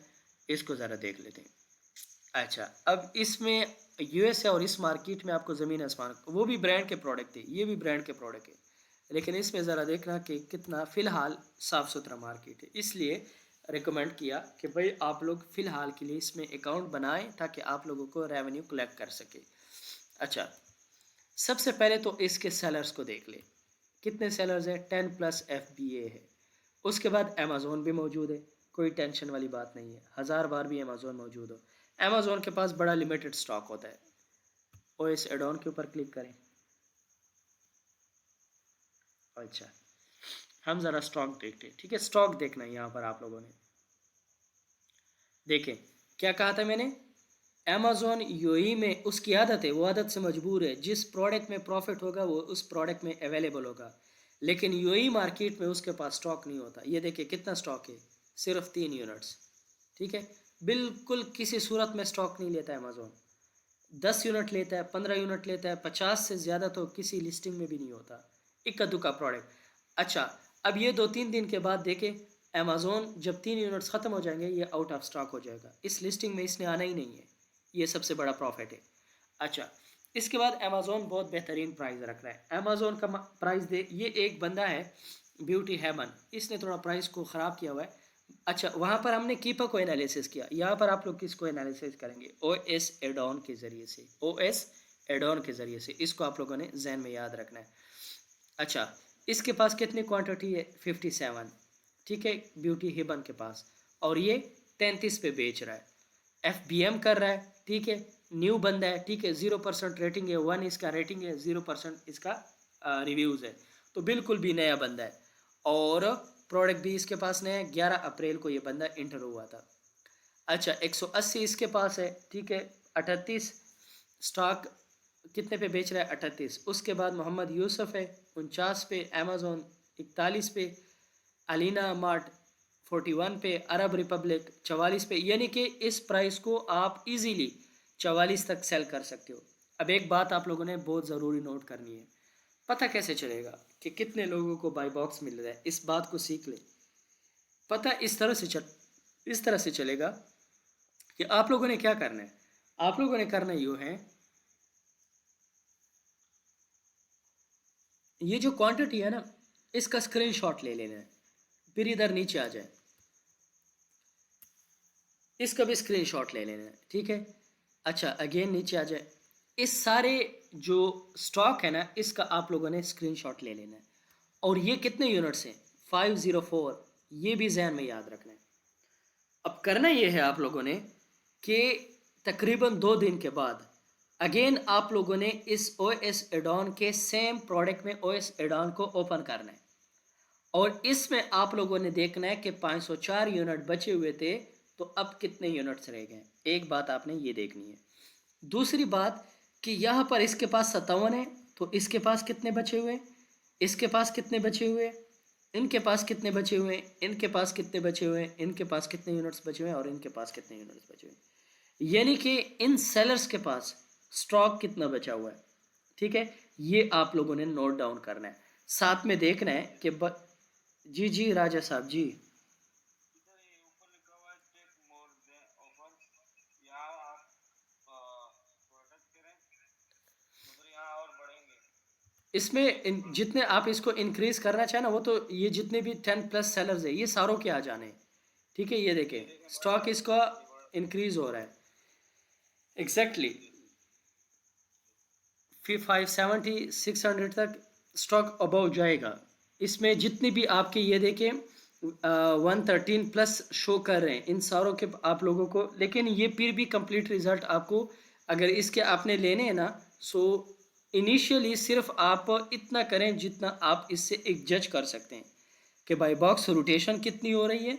इसको ज़रा देख लेते हैं। अच्छा, अब इसमें यूएस है और इस मार्केट में आपको ज़मीन आसमान, वो भी ब्रांड के प्रोडक्ट थे, ये भी ब्रांड के प्रोडक्ट है, लेकिन इसमें ज़रा देखना कि कितना फ़िलहाल साफ़ सुथरा मार्केट है। इसलिए रिकमेंड किया कि भाई आप लोग फ़िलहाल के लिए इसमें अकाउंट बनाएं ताकि आप लोगों को रेवेन्यू कलेक्ट कर सके। अच्छा, सबसे पहले तो इसके सेलर्स को देख ले, कितने सेलर्स हैं, 10+ FBA है। उसके बाद अमेज़ोन भी मौजूद है, कोई टेंशन वाली बात नहीं है, 1000 बार भी अमेज़ोन मौजूद हो। अमेज़ोन के पास बड़ा लिमिटेड स्टॉक होता है। ओएस एड ऑन के ऊपर क्लिक करें। अच्छा, हम ज़रा स्टॉक देखते हैं, ठीक है। स्टॉक देखना है यहाँ पर आप लोगों ने, देखें क्या कहा था मैंने, अमेज़ोन यूएई में उसकी आदत है, वो आदत से मजबूर है, जिस प्रोडक्ट में प्रॉफिट होगा वो उस प्रोडक्ट में अवेलेबल होगा। लेकिन यूएई मार्केट में उसके पास स्टॉक नहीं होता। ये देखिए कितना स्टॉक है, सिर्फ 3 यूनिट्स, ठीक है। बिल्कुल किसी सूरत में स्टॉक नहीं लेता है अमेज़ोन। 10 यूनिट लेता है, 15 यूनिट लेता है, 50 से ज़्यादा तो किसी लिस्टिंग में भी नहीं होता, इक्का दुक्का प्रोडक्ट। अच्छा, अब ये 2-3 दिन के बाद देखें, अमेज़ोन जब 3 यूनिट्स ख़त्म हो जाएंगे ये आउट ऑफ स्टॉक हो जाएगा, इस लिस्टिंग में इसने आना ही नहीं है। ये सबसे बड़ा प्रॉफिट है। अच्छा, इसके बाद अमेज़ोन बहुत बेहतरीन प्राइस रख रहा है। अमेज़ोन का प्राइस दे, ये एक बंदा है ब्यूटी हेवन, इसने थोड़ा प्राइस को ख़राब किया हुआ है। अच्छा, वहाँ पर हमने कीपा को एनालिसिस किया, यहाँ पर आप लोग किसको एनालिसिस करेंगे, ओएस एडॉन के ज़रिए से, ओएस एडॉन के ज़रिए से, इसको आप लोगों ने जहन में याद रखना है। अच्छा, इसके पास कितनी क्वांटिटी है, 57, ठीक है, ब्यूटी हेवन के पास, और ये 33 पे बेच रहा है, FBM कर रहा है, ठीक है। न्यू बंदा है, ठीक है, 0% रेटिंग है, 1 इसका रेटिंग है, 0% इसका रिव्यूज़ है, तो बिल्कुल भी नया बंदा है। और प्रोडक्ट भी इसके पास नया है, 11 अप्रैल को ये बंदा इंटर हुआ था। अच्छा, 180 इसके पास है, ठीक है, 38 स्टॉक कितने पे बेच रहा है, 38। उसके बाद मोहम्मद यूसुफ है 49 पे, अमेज़ोन 41 पे, अलीना मार्ट 41 पे, अरब रिपब्लिक 44 पे, यानी कि इस प्राइस को आप इजीली 44 तक सेल कर सकते हो। अब एक बात आप लोगों ने बहुत ज़रूरी नोट करनी है, पता कैसे चलेगा कि कितने लोगों को बाई बॉक्स मिल रहा है, इस बात को सीख ले। पता इस तरह से चलेगा कि आप लोगों ने क्या करना है, आप लोगों ने करना यूँ है, ये जो क्वांटिटी है ना, इसका स्क्रीनशॉट ले लेना है, फिर इधर नीचे आ जाए, इसका भी स्क्रीनशॉट ले लेना है, ठीक है। अच्छा, अगेन नीचे आ जाए, इस सारे जो स्टॉक है ना, इसका आप लोगों ने स्क्रीनशॉट ले लेना है। और ये कितने यूनिट्स हैं, 504, ये भी जहन में याद रखना है। अब करना ये है आप लोगों ने कि तकरीबन 2 दिन के बाद अगेन आप लोगों ने इस ओएस एडॉन के सेम प्रोडक्ट में ओएस एडॉन को ओपन करना है, और इसमें आप लोगों ने देखना है कि 504 यूनिट बचे हुए थे, तो अब कितने यूनिट्स रह गए। एक बात आपने ये देखनी है। दूसरी बात कि यहाँ पर इसके पास 57 है, तो इसके पास कितने बचे हुए, इसके पास कितने बचे हुए, इनके पास कितने बचे हुए, इनके पास कितने बचे हुए, इनके पास कितने यूनिट्स बचे हुए, और इनके पास कितने यूनिट्स बचे हुए, यानी कि इन सेलर्स के पास स्टॉक कितना बचा हुआ है, ठीक है। ये आप लोगों ने नोट डाउन करना है, साथ में देखना है कि जी जी राजा साहब जी। इधर ये ऊपर लिखा हुआ है टेक मोर देन ऑफर, यहाँ आप प्रोडक्ट करें तो फिर यहाँ और बढ़ेंगे। इसमें जितने आप इसको इंक्रीज करना चाहें ना, वो तो ये जितने भी 10+ सेलर्स है ये सारों के आ जाने हैं, ठीक है। ये देखें ये देखें बढ़ स्टॉक रहा है, इसका ये बढ़ इंक्रीज हो रहा है एग्जैक्टली exactly। फिर 570 600 तक स्टॉक अबव जाएगा। इसमें जितनी भी आपके ये देखें 113+ शो कर रहे हैं इन सारों के आप लोगों को, लेकिन ये फिर भी कंप्लीट रिजल्ट आपको, अगर इसके आपने लेने हैं ना, सो इनिशियली सिर्फ आप इतना करें जितना आप इससे एक जज कर सकते हैं कि बाई बॉक्स रोटेशन कितनी हो रही है।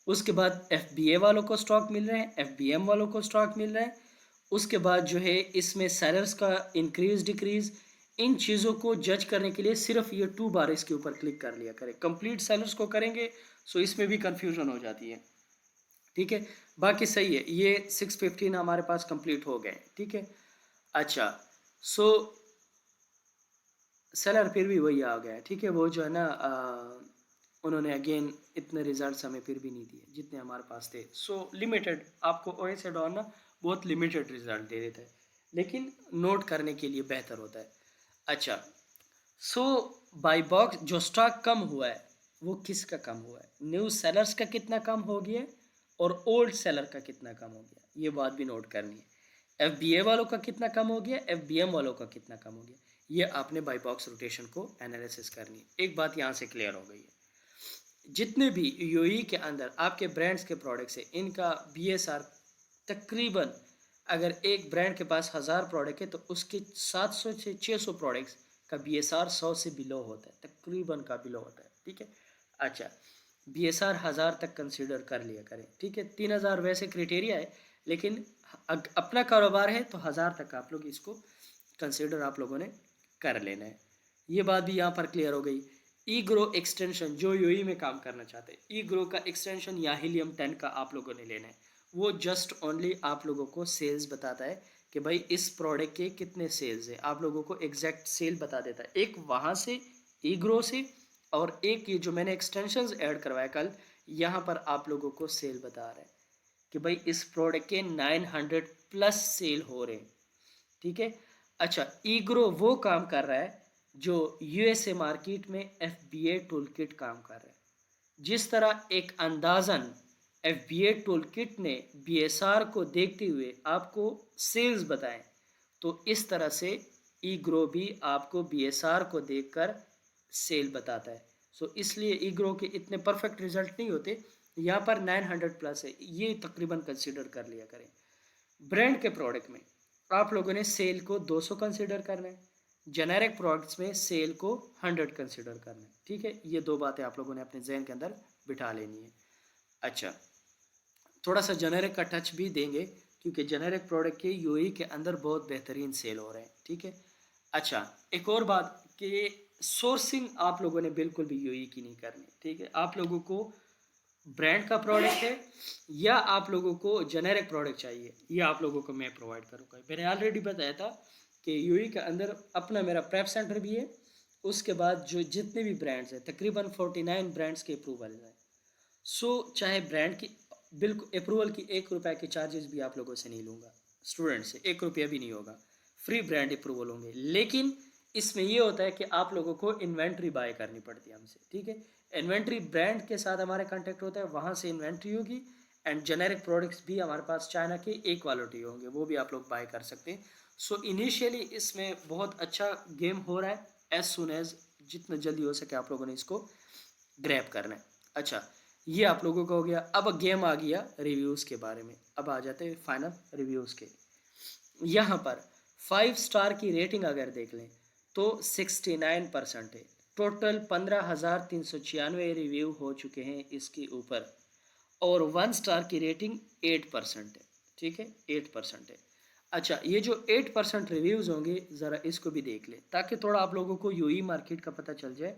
उसके बाद एफ वालों को स्टॉक मिल रहे हैं, एफ वालों को स्टॉक मिल रहा है। उसके बाद जो है इसमें सेलर्स का इंक्रीज डिक्रीज, इन चीज़ों को जज करने के लिए सिर्फ ये 2 बार इसके ऊपर क्लिक कर लिया करें। कंप्लीट सेलर्स को करेंगे सो इसमें भी कंफ्यूजन हो जाती है। ठीक है, बाकी सही है, ये 615 हमारे पास कंप्लीट हो गए। ठीक है, अच्छा, सो सेलर फिर भी वही आ गया। ठीक है, वो जो है ना उन्होंने अगेन इतने रिजल्ट्स हमें फिर भी नहीं दिए जितने हमारे पास थे। सो लिमिटेड, आपको ओएस एड ऑन ना बहुत लिमिटेड रिजल्ट दे देता है, लेकिन नोट करने के लिए बेहतर होता है। अच्छा, सो बाई बॉक्स जो स्टॉक कम हुआ है वो किसका कम हुआ है? न्यू सेलर्स का कितना कम हो गया है और ओल्ड सेलर का कितना कम हो गया, ये बात भी नोट करनी है। एफ वालों का कितना कम हो गया, एफ वालों का कितना कम हो गया, ये आपने बाई बॉक्स रोटेशन को एनालिसिस करनी है। एक बात यहाँ से क्लियर हो गई है, जितने भी यूएई के अंदर आपके ब्रांड्स के प्रोडक्ट्स है इनका बीएसआर तकरीबन, अगर एक ब्रांड के पास 1000 प्रोडक्ट है तो उसके 700 से 600 प्रोडक्ट्स का बीएसआर 100 से बिलो होता है, तकरीबन का बिलो होता है। ठीक है, अच्छा, बीएसआर 1000 तक कंसीडर कर लिया करें। ठीक है, 3000 वैसे क्राइटेरिया है, लेकिन अपना कारोबार है तो 1000 तक आप लोग इसको कंसीडर आप लोगों ने कर लेना है। ये बात भी यहाँ पर क्लियर हो गई। ई ग्रो एक्सटेंशन जो यूई में काम करना चाहते हैं, ई ग्रो का एक्सटेंशन या हीलियम 10 का आप लोगों ने लेना है। वो जस्ट ओनली आप लोगों को सेल्स बताता है कि भाई इस प्रोडक्ट के कितने सेल्स है, आप लोगों को एग्जैक्ट सेल बता देता है। एक वहाँ से ई ग्रो से, और एक ये जो मैंने एक्सटेंशंस ऐड करवाया कल, यहाँ पर आप लोगों को सेल बता रहा है कि भाई इस प्रोडक्ट के 900 प्लस सेल हो रहे हैं। ठीक है, अच्छा, ई ग्रो वो काम कर रहा है जो यूएसए मार्केट में एफबीए टूल किट काम कर रहा है। जिस तरह एक अंदाजन एफबीए टूल किट ने बीएसआर को देखते हुए आपको सेल्स बताएं, तो इस तरह से ई ग्रो भी आपको बीएसआर को देखकर सेल बताता है। सो इसलिए ई ग्रो के इतने परफेक्ट रिजल्ट नहीं होते। यहाँ पर 900 प्लस है, ये तकरीबन कंसिडर कर लिया करें। ब्रांड के प्रोडक्ट में आप लोगों ने सेल को 200 कंसिडर करना है, जेनेरिक प्रोडक्ट्स में सेल को 100 कंसिडर करना है। ठीक है, ये 2 बातें आप लोगों ने अपने जहन के अंदर बिठा लेनी है। अच्छा, थोड़ा सा जेनेरिक का टच भी देंगे क्योंकि जेनेरिक प्रोडक्ट के यूएई के अंदर बहुत बेहतरीन सेल हो रहे हैं। ठीक है, अच्छा, एक और बात कि सोर्सिंग आप लोगों ने बिल्कुल भी यूएई की नहीं करनी। ठीक है, आप लोगों को ब्रांड का प्रोडक्ट है या आप लोगों को जेनेरिक प्रोडक्ट चाहिए, ये आप लोगों को मैं प्रोवाइड करूँगा। मैंने ऑलरेडी बताया था कि यूएई के अंदर अपना मेरा प्रेप सेंटर भी है। उसके बाद जो जितने भी ब्रांड्स हैं तकरीबन 49 ब्रांड्स के अप्रूवल हैं। सो चाहे ब्रांड की बिल्कुल अप्रूवल की 1 रुपये के चार्जेस भी आप लोगों से नहीं लूँगा, स्टूडेंट से 1 रुपया भी नहीं होगा, फ्री ब्रांड अप्रूवल होंगे। लेकिन इसमें ये होता है कि आप लोगों को इन्वेंट्री बाय करनी पड़ती है हमसे। ठीक है, इन्वेंट्री ब्रांड के साथ हमारे कांटेक्ट होता है, वहाँ से इन्वेंट्री होगी। एंड जेनेरिक प्रोडक्ट्स भी हमारे पास चाइना के एक क्वालिटी होंगे, वो भी आप लोग बाय कर सकते हैं। सो इनिशियली इसमें बहुत अच्छा गेम हो रहा है। एज सुन एज जितना जल्दी हो सके आप लोगों ने इसको ग्रैब करना है। अच्छा, ये आप लोगों का हो गया। अब गेम आ गया रिव्यूज़ के बारे में। अब आ जाते हैं फाइनल रिव्यूज़ के। यहाँ पर 5 स्टार की रेटिंग अगर देख लें तो 69% है। टोटल 15,396 रिव्यू हो चुके हैं इसके ऊपर, और 1 स्टार की रेटिंग 8% है। ठीक है, 8% है। अच्छा, ये जो 8% रिव्यूज़ होंगे ज़रा इसको भी देख लें ताकि थोड़ा आप लोगों को यूई मार्केट का पता चल जाए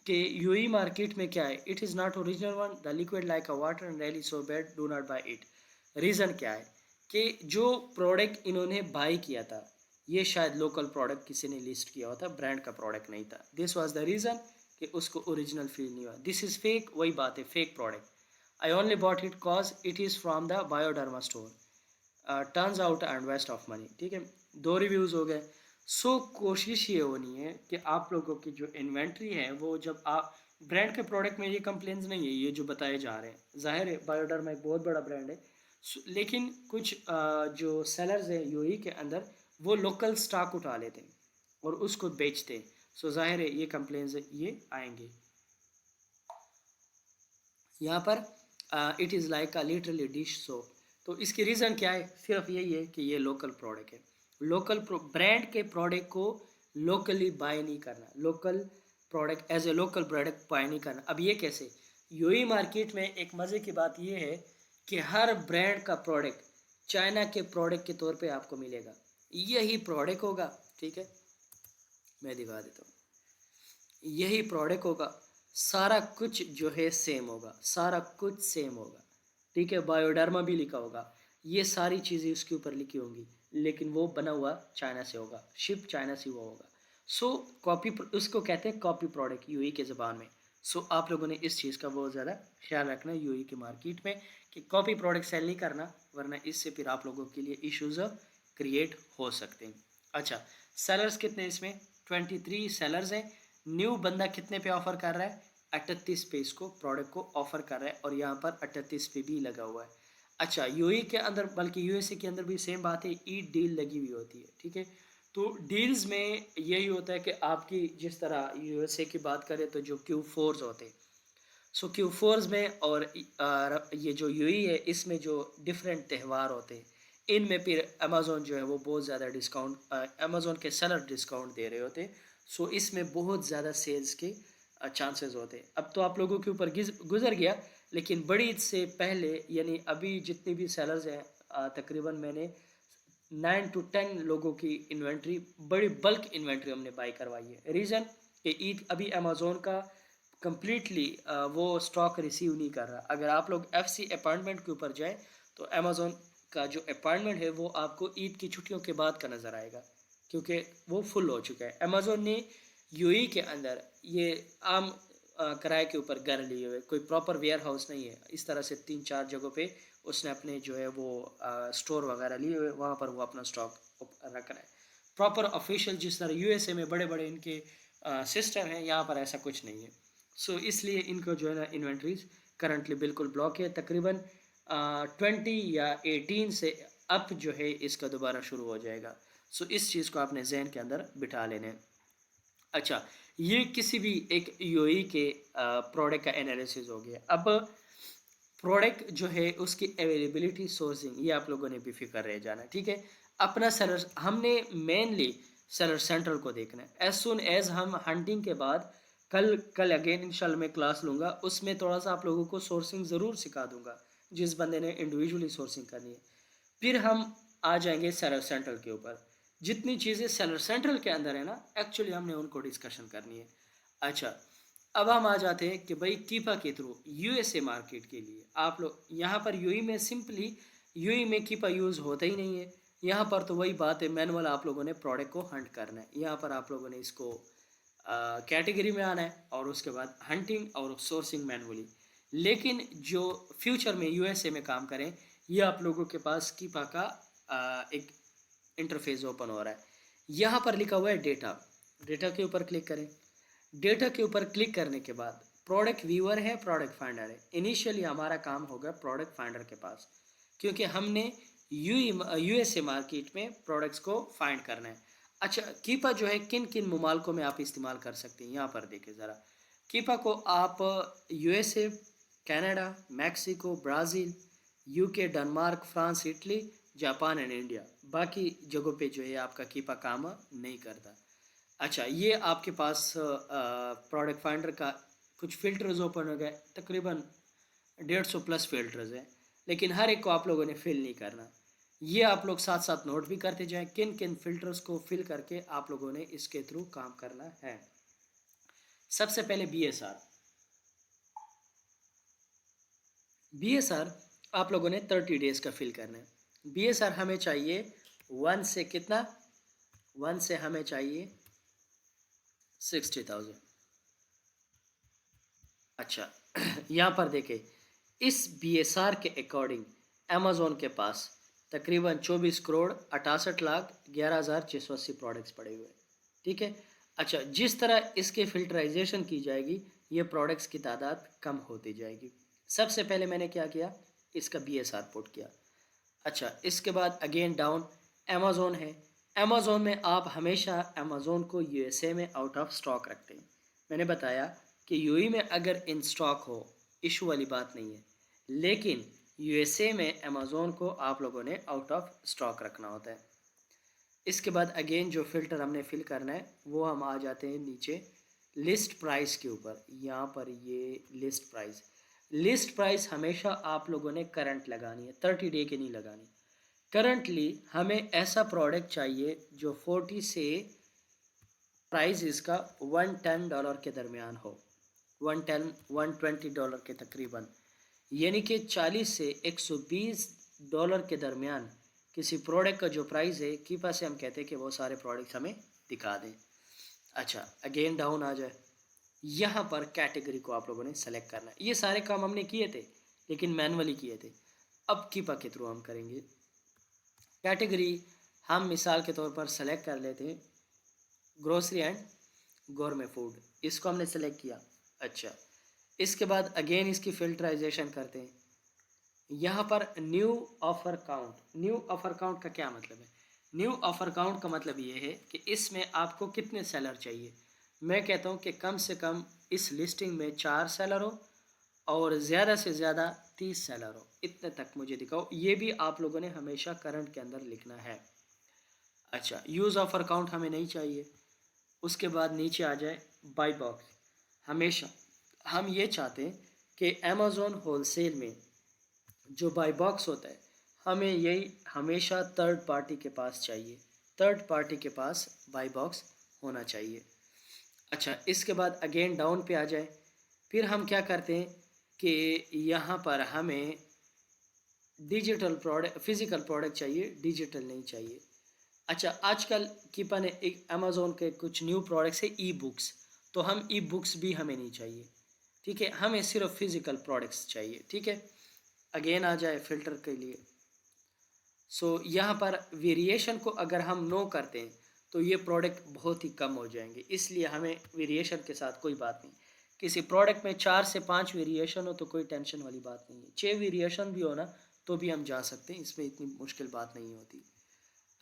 कि यूई मार्केट में क्या है। It is not original one, the liquid like a water and really so bad, do not buy it. Reason क्या है कि जो प्रोडक्ट इन्होंने बाई किया था ये शायद लोकल प्रोडक्ट किसी ने लिस्ट किया हुआ था, ब्रांड का प्रोडक्ट नहीं था। दिस वाज द रीज़न कि उसको ओरिजिनल फील नहीं हुआ। दिस इज़ फेक, वही बात है, fake product. I only bought it cause it is from the Bioderma store, turns out and waste of money. ठीक है, 2 रिव्यूज़ हो गए। सो कोशिश ये होनी है कि आप लोगों की जो इन्वेंट्री है वो, जब आप ब्रांड के प्रोडक्ट में ये कंप्लेंट्स नहीं है ये जो बताए जा रहे हैं, जाहिर है बायोडर्मा एक बहुत बड़ा ब्रांड है। लेकिन कुछ जो सेलर्स हैं यूएई के अंदर वो लोकल स्टॉक उठा लेते हैं और उसको बेचते हैं। सो जाहिर है ये कंप्लेंट्स ये आएंगे। यहाँ पर it is like a literally dish soap. तो इसकी रीज़न क्या है? सिर्फ यही है कि ये लोकल प्रोडक्ट है। लोकल ब्रांड के प्रोडक्ट को लोकली बाय नहीं करना, local product as a local product buy नहीं करना। अब ये कैसे? यूएई मार्केट में एक मज़े की बात ये है कि हर ब्रांड का प्रोडक्ट चाइना के प्रोडक्ट के तौर पे आपको मिलेगा, यही प्रोडक्ट होगा, ठीक है, मैं दिखा देता हूँ, यही प्रोडक्ट होगा, सारा कुछ जो है सेम होगा, सारा कुछ सेम होगा, ठीक है, बायोडर्मा भी लिखा होगा, ये सारी चीज़ें उसके ऊपर लिखी होंगी, लेकिन वो बना हुआ चाइना से होगा, शिप चाइना से हुआ होगा। सो कॉपी, उसको कहते हैं कॉपी प्रोडक्ट यूएई के ज़बान में। सो आप लोगों ने इस चीज़ का बहुत ज़्यादा ख्याल रखना है यूएई के मार्केट में कि कॉपी प्रोडक्ट सेल नहीं करना, वरना इससे फिर आप लोगों के लिए इश्यूज़ क्रिएट हो सकते हैं। अच्छा, सेलर्स कितने इसमें? 23 सेलर्स हैं। न्यू बंदा कितने पे ऑफ़र कर रहा है? 38 पे इसको प्रोडक्ट को ऑफ़र कर रहा है, और यहाँ पर 38 पे भी लगा हुआ है। अच्छा, यूएई के अंदर, बल्कि यूएसए के अंदर भी सेम बात है, ई डील लगी हुई होती है, ठीक है। तो डील्स में यही होता है कि आपकी, जिस तरह यूएसए की बात करें तो जो Q4s होते हैं, सो Q4s में और ये जो यूएई है इसमें जो डिफरेंट त्यौहार होते हैं, इनमें फिर अमेज़ोन जो है वो बहुत ज़्यादा डिस्काउंट, अमेज़ोन के सेलर डिस्काउंट दे रहे होते हैं। सो इसमें बहुत ज़्यादा सेल्स के चांसेस होते हैं। अब तो आप लोगों के ऊपर गुजर गया, लेकिन बड़ी ईद से पहले, यानी अभी जितने भी सेलर्स हैं, तकरीबन मैंने 9 to 10 लोगों की इन्वेंट्री, बड़ी बल्क इन्वेंट्री हमने बाई करवाई है। रीज़न कि ईद अभी अमेज़ोन का कम्प्लीटली वो स्टॉक रिसीव नहीं कर रहा। अगर आप लोग FC अपार्टमेंट के ऊपर जाएँ तो अमेज़ोन का जो अपार्टमेंट है वो आपको ईद की छुट्टियों के बाद का नज़र आएगा, क्योंकि वो फुल हो चुका है। अमेज़ोन ने यूएई के अंदर ये आम किराए के ऊपर घर लिए हुए, कोई प्रॉपर वेयर हाउस नहीं है, इस तरह से 3-4 जगहों पे उसने अपने जो है वो स्टोर वगैरह लिए हुए, वहाँ पर वो अपना स्टॉक रख रहा है। प्रॉपर ऑफिशियल जिस तरह यूएसए में बड़े बड़े इनके सिस्टम हैं, यहाँ पर ऐसा कुछ नहीं है। सो इसलिए इनको जो है ना इन्वेंट्रीज करंटली बिल्कुल ब्लॉक है। तकरीबन 20 या 18 से अप जो है इसका दोबारा शुरू हो जाएगा। सो इस चीज़ को आपने जहन के अंदर बिठा लेना है। अच्छा, ये किसी भी एक यूएई के प्रोडक्ट का एनालिसिस हो गया। अब प्रोडक्ट जो है उसकी अवेलेबिलिटी, सोर्सिंग, ये आप लोगों ने भी फिक्र रह जाना, ठीक है। अपना सेलर, हमने मेनली सेलर सेंट्रल को देखना है। एज सुन एज हम हंटिंग के बाद, कल अगेन इंशाल्लाह मैं क्लास लूँगा, उसमें थोड़ा सा आप लोगों को सोर्सिंग ज़रूर सिखा दूँगा, जिस बंदे ने इंडिविजुअली सोर्सिंग करनी है। फिर हम आ जाएंगे सेलर सेंट्रल के ऊपर। जितनी चीज़ें सेलर सेंट्रल के अंदर है ना, एक्चुअली हमने उनको डिस्कशन करनी है। अच्छा, अब हम आ जाते हैं कि भाई कीपा के थ्रू यूएसए मार्केट के लिए आप लोग, यहाँ पर यूएई में सिंपली, यूएई में कीपा यूज़ होता ही नहीं है। यहाँ पर तो वही बात है, मैनुअल आप लोगों ने प्रोडक्ट को हंट करना है। यहाँ पर आप लोगों ने इसको कैटेगरी में आना है, और उसके बाद हंटिंग और सोर्सिंग मैनुअली। लेकिन जो फ्यूचर में यूएसए में काम करें, ये आप लोगों के पास कीपा का एक इंटरफेस ओपन हो रहा है। यहाँ पर लिखा हुआ है डेटा, डेटा के ऊपर क्लिक करें। डेटा के ऊपर क्लिक करने के बाद प्रोडक्ट व्यूअर है, प्रोडक्ट फाइंडर है। इनिशियली हमारा काम होगा प्रोडक्ट फाइंडर के पास, क्योंकि हमने यूएसए मार्केट में प्रोडक्ट्स को फाइंड करना है। अच्छा, कीपा जो है किन किन ममालकों में आप इस्तेमाल कर सकते हैं, यहाँ पर देखें ज़रा। कीपा को आप USA, Canada, Mexico, Brazil, UK, Denmark, France, Italy, Japan and India, बाकी जगहों पे जो है आपका कीपा काम नहीं करता। अच्छा, ये आपके पास प्रोडक्ट फाइंडर का कुछ फ़िल्टर्स ओपन हो गए, तकरीबन 150 प्लस फ़िल्टर्स हैं, लेकिन हर एक को आप लोगों ने फ़िल नहीं करना। ये आप लोग साथ साथ नोट भी करते जाएं किन किन फ़िल्टर्स को फ़िल करके आप लोगों ने इसके थ्रू काम करना है। सबसे पहले बीएसआर। बीएसआर आप लोगों ने 30 डेज़ का फिल करना है। बीएसआर हमें चाहिए 1 से कितना, 1 से हमें चाहिए 60,000। अच्छा, यहाँ पर देखें, इस बीएसआर के अकॉर्डिंग अमेज़ोन के पास तकरीबन 24 करोड़ 68 लाख 11,680 प्रोडक्ट्स पड़े हुए हैं, ठीक है। अच्छा, जिस तरह इसके फिल्टराइजेशन की जाएगी, ये प्रोडक्ट्स की तादाद कम होती जाएगी। सबसे पहले मैंने क्या किया, इसका बीएसआर पुट किया। अच्छा, इसके बाद अगेन डाउन अमेज़ोन है। अमेज़ोन में आप हमेशा अमेज़ोन को यूएसए में आउट ऑफ स्टॉक रखते हैं। मैंने बताया कि यूएई में अगर इन स्टॉक हो, इशू वाली बात नहीं है, लेकिन यूएसए में अमेज़ोन को आप लोगों ने आउट ऑफ स्टॉक रखना होता है। इसके बाद अगेन जो फ़िल्टर हमने फिल करना है वो हम आ जाते हैं नीचे लिस्ट प्राइस के ऊपर। यहाँ पर ये लिस्ट प्राइस हमेशा आप लोगों ने करंट लगानी है, 30 डे की नहीं लगानी। करंटली हमें ऐसा प्रोडक्ट चाहिए जो 40 से प्राइस इसका $110 के दरमियान हो, 110 $120 के तकरीबन, यानी कि 40 से $120 के दरमियान किसी प्रोडक्ट का जो प्राइस है कीपा से हम कहते हैं कि वो सारे प्रोडक्ट्स हमें दिखा दें। अच्छा, अगेन डाउन आ जाए, यहाँ पर कैटेगरी को आप लोगों ने सेलेक्ट करना है। ये सारे काम हमने किए थे लेकिन मैनुअली किए थे, अब कीपा के थ्रू हम करेंगे। कैटेगरी हम मिसाल के तौर पर सेलेक्ट कर लेते हैं ग्रोसरी एंड गोरमे फूड, इसको हमने सेलेक्ट किया। अच्छा, इसके बाद अगेन इसकी फिल्टराइजेशन करते हैं। यहाँ पर न्यू ऑफ़र काउंट का क्या मतलब है? न्यू ऑफ़र काउंट का मतलब ये है कि इसमें आपको कितने सेलर चाहिए। मैं कहता हूँ कि कम से कम इस लिस्टिंग में 4 सेलर हो और ज़्यादा से ज़्यादा 30 सेलर हो, इतने तक मुझे दिखाओ। ये भी आप लोगों ने हमेशा करंट के अंदर लिखना है। अच्छा, यूज़ ऑफ़र काउंट हमें नहीं चाहिए। उसके बाद नीचे आ जाए बाई बॉक्स। हमेशा हम ये चाहते हैं कि अमेज़ॉन होलसेल में जो बाई बॉक्स होता है हमें यही हमेशा थर्ड पार्टी के पास चाहिए, थर्ड पार्टी के पास बाई बॉक्स होना चाहिए। अच्छा, इसके बाद अगेन डाउन पे आ जाए, फिर हम क्या करते हैं कि यहाँ पर हमें डिजिटल प्रोडक्ट फिज़िकल प्रोडक्ट चाहिए, डिजिटल नहीं चाहिए। अच्छा, आजकल कीपा ने एक अमेज़ोन के कुछ न्यू प्रोडक्ट्स है ई बुक्स, तो हम ई बुक्स भी हमें नहीं चाहिए, ठीक है, हमें सिर्फ फिज़िकल प्रोडक्ट्स चाहिए। ठीक है, अगेन आ जाए फ़िल्टर के लिए। यहाँ पर वेरिएशन को अगर हम नो करते हैं तो ये प्रोडक्ट बहुत ही कम हो जाएंगे, इसलिए हमें वेरिएशन के साथ कोई बात नहीं। किसी प्रोडक्ट में 4 से 5 वेरिएशन हो तो कोई टेंशन वाली बात नहीं है, 6 वेरिएशन भी हो ना तो भी हम जा सकते हैं, इसमें इतनी मुश्किल बात नहीं होती।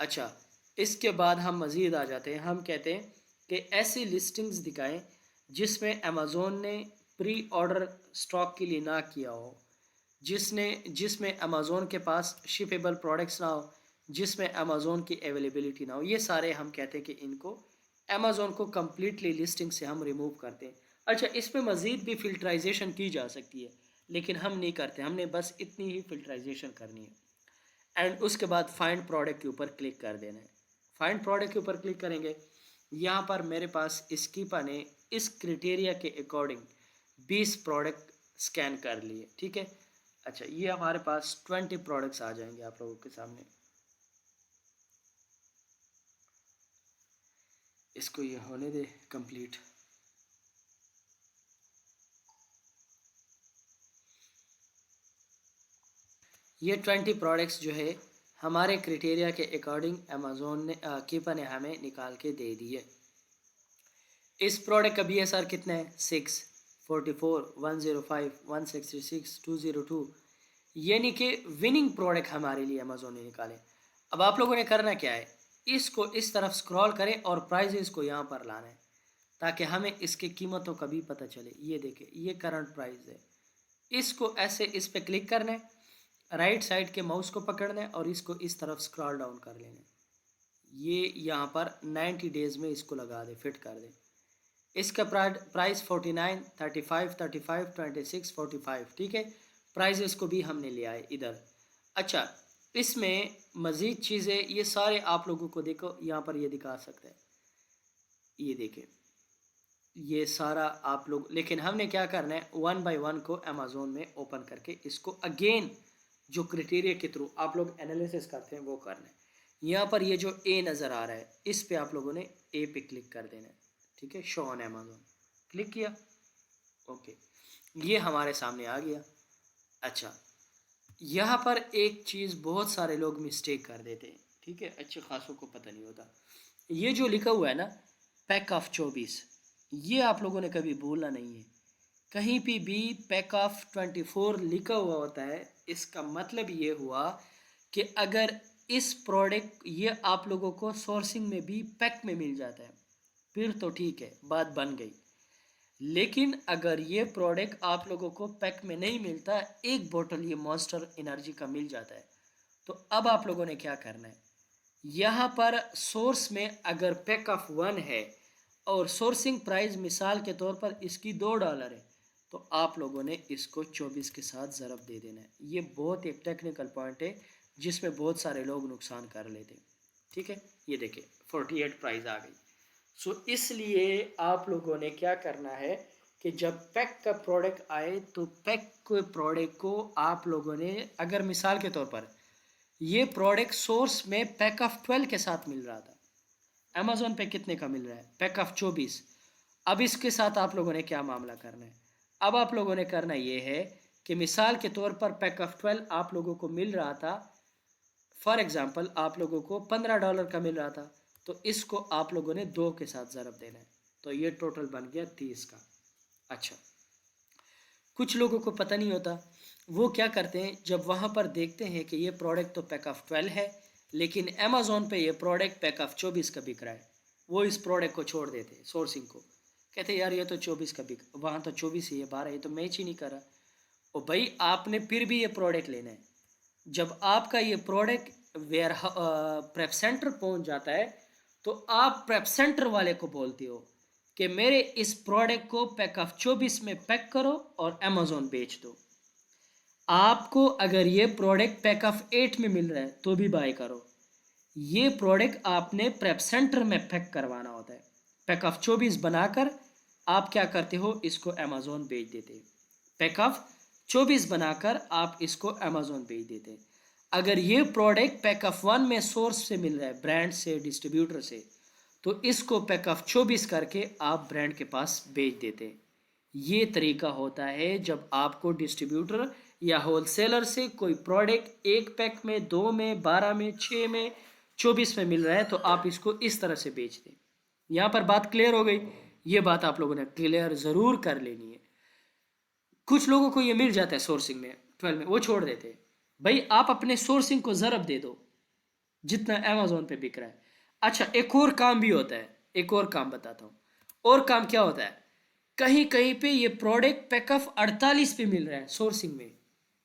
अच्छा, इसके बाद हम मज़ीद आ जाते हैं, हम कहते हैं कि ऐसी लिस्टिंग्स दिखाएं जिसमें अमेज़ोन ने प्री ऑर्डर स्टॉक के लिए ना किया हो, जिसमें अमेज़ोन के पास शिपेबल प्रोडक्ट्स ना हो, जिसमें अमेज़ोन की अवेलेबिलिटी ना हो। ये सारे हम कहते हैं कि इनको अमेज़ोन को कम्प्लीटली लिस्टिंग से हम रिमूव करते हैं। अच्छा, इसमें मज़ीद भी फ़िल्टराइजेशन की जा सकती है लेकिन हम नहीं करते, हमने बस इतनी ही फ़िल्टराइजेशन करनी है। एंड उसके बाद फाइंड प्रोडक्ट के ऊपर क्लिक कर देना है। फाइंड प्रोडक्ट के ऊपर क्लिक करेंगे, यहाँ पर मेरे पास स्कीपा ने इस क्रिटेरिया के अकॉर्डिंग 20 प्रोडक्ट स्कैन कर लिए। ठीक है, अच्छा, ये हमारे पास 20 प्रोडक्ट्स आ जाएंगे आप लोगों के सामने। इसको ये होने दे कंप्लीट। ये 20 प्रोडक्ट्स जो है हमारे क्रिटेरिया के अकॉर्डिंग अमेज़ोन ने कीपा ने हमें निकाल के दे दिए। इस प्रोडक्ट का BSR कितना है? 6, 44, 105, 166, 202, यानी कि विनिंग प्रोडक्ट हमारे लिए अमेज़ोन ने निकाले। अब आप लोगों ने करना क्या है, इसको इस तरफ स्क्रॉल करें और प्राइजेस को यहाँ पर लाना है ताकि हमें इसकी कीमतों का भी पता चले। ये देखें, ये करंट प्राइस है, इसको ऐसे इस पर क्लिक करना है, राइट साइड के माउस को पकड़ना है और इसको इस तरफ स्क्रॉल डाउन कर लेना है। ये यहाँ पर 90 डेज़ में इसको लगा दे, फिट कर दे। इसका प्राइस 49, 35, 35, 26, 45, ठीक है। प्राइजेस को भी हमने लिया है इधर। अच्छा, इसमें मज़ीद चीज़ें ये सारे आप लोगों को देखो यहाँ पर ये दिखा सकते हैं, ये देखें, ये सारा आप लोग, लेकिन हमने क्या करना है, 1 बाय 1 को अमेज़ोन में ओपन करके इसको अगेन जो क्राइटेरिया के थ्रू आप लोग एनालिसिस करते हैं वो करना है। यहाँ पर ये जो ए नज़र आ रहा है इस पे आप लोगों ने ए पे क्लिक कर देना है। ठीक है, शो ऑन अमेज़ोन, क्लिक किया, ओके, ये हमारे सामने आ गया। अच्छा, यहाँ पर एक चीज़ बहुत सारे लोग मिस्टेक कर देते हैं, ठीक है, अच्छे खासों को पता नहीं होता। ये जो लिखा हुआ है ना पैक ऑफ 24, ये आप लोगों ने कभी भूलना नहीं है। कहीं भी पैक ऑफ 24 लिखा हुआ होता है, इसका मतलब ये हुआ कि अगर इस प्रोडक्ट ये आप लोगों को सोर्सिंग में भी पैक में मिल जाता है फिर तो ठीक है, बात बन गई। लेकिन अगर ये प्रोडक्ट आप लोगों को पैक में नहीं मिलता, एक बोतल ये मॉन्स्टर एनर्जी का मिल जाता है, तो अब आप लोगों ने क्या करना है, यहाँ पर सोर्स में अगर पैक ऑफ 1 है और सोर्सिंग प्राइस मिसाल के तौर पर इसकी $2 है, तो आप लोगों ने इसको 24 के साथ ज़रब दे देना है। ये बहुत एक टेक्निकल पॉइंट है जिसमें बहुत सारे लोग नुकसान कर लेते हैं। ठीक है, ये देखिए 48 प्राइस आ गई। सो इसलिए आप लोगों ने क्या करना है कि जब पैक का प्रोडक्ट आए तो पैक के प्रोडक्ट को आप लोगों ने, अगर मिसाल के तौर पर ये प्रोडक्ट सोर्स में पैक ऑफ 12 के साथ मिल रहा था, अमेजोन पे कितने का मिल रहा है? Pack of 24। अब इसके साथ आप लोगों ने क्या मामला करना है? अब आप लोगों ने करना ये है कि मिसाल के तौर पर पैक ऑफ 12 आप लोगों को मिल रहा था, फॉर एग्जांपल आप लोगों को $15 का मिल रहा था, तो इसको आप लोगों ने 2 के साथ ज़रब देना है, तो ये टोटल बन गया 30 का। अच्छा, कुछ लोगों को पता नहीं होता, वो क्या करते हैं, जब वहाँ पर देखते हैं कि ये प्रोडक्ट तो पैक ऑफ 12 है लेकिन अमेज़ोन पे ये प्रोडक्ट पैक ऑफ 24 का बिक रहा है, वो इस प्रोडक्ट को छोड़ देते हैं सोर्सिंग को, कहते हैं यार ये तो 24 का बिक, वहाँ तो 24 ही है, 12 ये तो मैच ही नहीं कर रहा। और भाई आपने फिर भी ये प्रोडक्ट लेना है। जब आपका ये प्रोडक्ट वेयर प्रेप सेंटर पहुँच जाता है तो आप प्रेप सेंटर वाले को बोलते हो कि मेरे इस प्रोडक्ट को पैक ऑफ 24 में पैक करो और अमेज़ोन बेच दो। आपको अगर ये प्रोडक्ट पैक ऑफ 8 में मिल रहा है तो भी बाय करो। ये प्रोडक्ट आपने प्रेप सेंटर में पैक करवाना होता है। पैक ऑफ 24 बनाकर आप क्या करते हो, इसको अमेज़ोन बेच देते हैं। पैक ऑफ 24 बनाकर आप इसको अमेज़ोन बेच देते हैं। अगर ये प्रोडक्ट पैक ऑफ 1 में सोर्स से मिल रहा है, ब्रांड से, डिस्ट्रीब्यूटर से, तो इसको पैक ऑफ 24 करके आप ब्रांड के पास बेच देते हैं। ये तरीका होता है जब आपको डिस्ट्रीब्यूटर या होलसेलर से कोई प्रोडक्ट एक पैक में, 2 में, 12 में, 6 में, 24 में मिल रहा है तो आप इसको इस तरह से बेच दें। यहाँ पर बात क्लियर हो गई? ये बात आप लोगों ने क्लियर ज़रूर कर लेनी है। कुछ लोगों को ये मिल जाता है सोर्सिंग में 12 में, वो छोड़ देते हैं। भाई आप अपने सोर्सिंग को ज़रब दे दो जितना अमेज़ोन पे बिक रहा है। अच्छा, एक और काम भी होता है, एक और काम बताता हूँ। और काम क्या होता है, कहीं कहीं पे ये प्रोडक्ट पैक ऑफ 48 पे मिल रहा है सोर्सिंग में,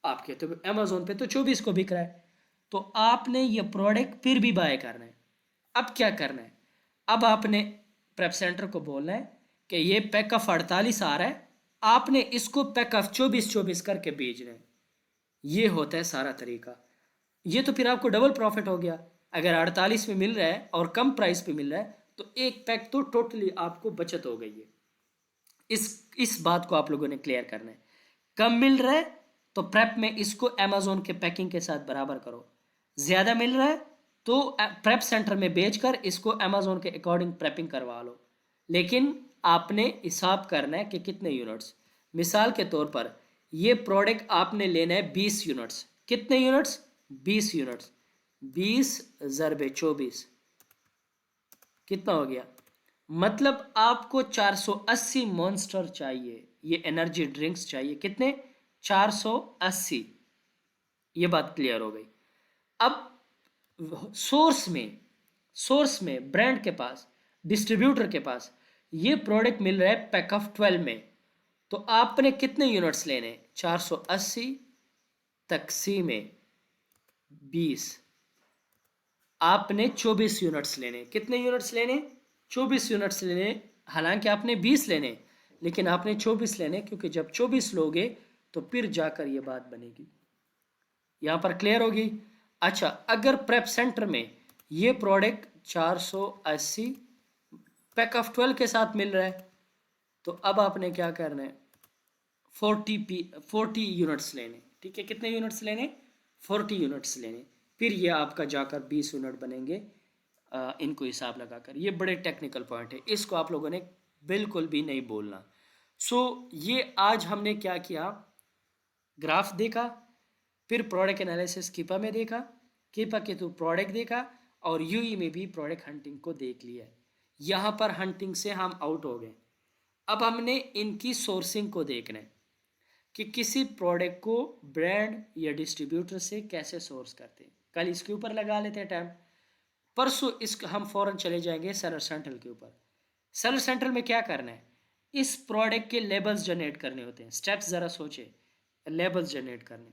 आपके तो अमेज़ोन पे तो 24 को बिक रहा है, तो आपने ये प्रोडक्ट फिर भी बाय करना है। अब क्या करना है, अब आपने प्रेप सेंटर को बोलना है कि ये पैक ऑफ 48 आ रहा है, आपने इसको पैक ऑफ 24 करके बेचना है। ये होता है सारा तरीका। ये तो फिर आपको डबल प्रॉफिट हो गया। अगर 48 में मिल रहा है और कम प्राइस पे मिल रहा है तो एक पैक तो टोटली आपको बचत हो गई है। इस बात को आप लोगों ने क्लियर करना है। कम मिल रहा है तो प्रेप में इसको अमेज़ोन के पैकिंग के साथ बराबर करो, ज़्यादा मिल रहा है तो प्रेप सेंटर में बेचकर इसको अमेज़ोन के अकॉर्डिंग प्रेपिंग करवा लो। लेकिन आपने हिसाब करना है कि कितने यूनिट्स। मिसाल के तौर पर ये प्रोडक्ट आपने लेना है 20 यूनिट्स। कितने यूनिट्स? 20 यूनिट्स। 20 ज़रबे 24 कितना हो गया? मतलब आपको 480 मॉन्स्टर चाहिए, ये एनर्जी ड्रिंक्स चाहिए। कितने? 480। ये बात क्लियर हो गई। अब सोर्स में ब्रांड के पास, डिस्ट्रीब्यूटर के पास ये प्रोडक्ट मिल रहा है पैक ऑफ 12 में, तो आपने कितने यूनिट्स लेने? 480 तकसीम 20, आपने 24 यूनिट्स लेने। कितने यूनिट्स लेने? 24 यूनिट्स लेने। हालांकि आपने 20 लेने लेकिन आपने 24 लेने, क्योंकि जब 24 लोगे तो फिर जाकर ये बात बनेगी। यहाँ पर क्लियर होगी? अच्छा, अगर प्रेप सेंटर में ये प्रोडक्ट 480 पैक ऑफ 12 के साथ मिल रहा है तो अब आपने क्या करना है, 40 यूनिट्स लेने। ठीक है, कितने यूनिट्स लेने? 40 यूनिट्स लेने। फिर ये आपका जाकर 20 यूनिट बनेंगे। इनको हिसाब लगाकर, ये बड़े टेक्निकल पॉइंट है, इसको आप लोगों ने बिल्कुल भी नहीं बोलना। ये आज हमने क्या किया, ग्राफ देखा, फिर प्रोडक्ट एनालिसिस कीपा में देखा, कीपा के थ्रू प्रोडक्ट देखा, और यूई में भी प्रोडक्ट हंटिंग को देख लिया। यहाँ पर हंटिंग से हम आउट हो गए। अब हमने इनकी सोर्सिंग को देखना है कि किसी प्रोडक्ट को ब्रांड या डिस्ट्रीब्यूटर से कैसे सोर्स करते हैं। कल इसके ऊपर लगा लेते हैं टाइम, परसों इसका हम फ़ौरन चले जाएंगे सेलर सेंट्रल के ऊपर। सेलर सेंट्रल में क्या करना है, इस प्रोडक्ट के लेबल्स जनरेट करने होते हैं। स्टेप्स ज़रा सोचे, लेबल्स जनरेट करने,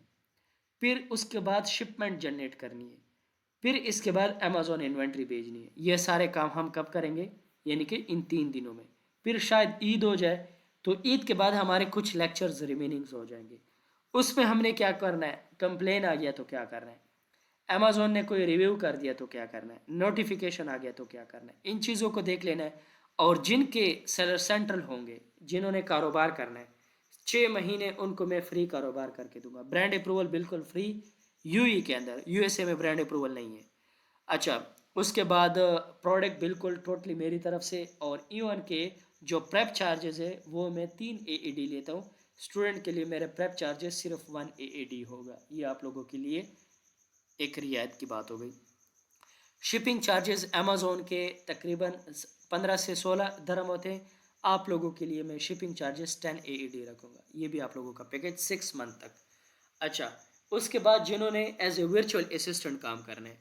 फिर उसके बाद शिपमेंट जनरेट करनी है, फिर इसके बाद अमेज़ॉन इन्वेंट्री भेजनी है। ये सारे काम हम कब करेंगे, यानी कि इन 3 दिनों में। फिर शायद ईद हो जाए, तो ईद के बाद हमारे कुछ लेक्चर्स रिमेनिंग्स हो जाएंगे। उसमें हमने क्या करना है, कंप्लेन आ गया तो क्या करना है, अमेज़ॉन ने कोई रिव्यू कर दिया तो क्या करना है, नोटिफिकेशन आ गया तो क्या करना है, इन चीज़ों को देख लेना है। और जिनके सेलर सेंट्रल होंगे, जिन्होंने कारोबार करना है, 6 महीने उनको मैं फ्री कारोबार करके दूंगा। ब्रांड अप्रूवल बिल्कुल फ्री, यूई के अंदर, यूएसए में ब्रांड अप्रूवल नहीं है। अच्छा, उसके बाद प्रोडक्ट बिल्कुल टोटली मेरी तरफ से। और ईवन के जो प्रेप चार्जेस है वो मैं 3 AED लेता हूँ। स्टूडेंट के लिए मेरे प्रेप चार्जेस सिर्फ 1 AED होगा। ये आप लोगों के लिए एक रियायत की बात हो गई। शिपिंग चार्जेस अमेज़ोन के तकरीबन 15 से 16 दरम होते हैं। आप लोगों के लिए मैं शिपिंग चार्जेस 10 AED रखूँगा। ये भी आप लोगों का पैकेज 6 मंथ तक। अच्छा, उसके बाद जिन्होंने एज ए वर्चुअल असिस्टेंट काम करना है,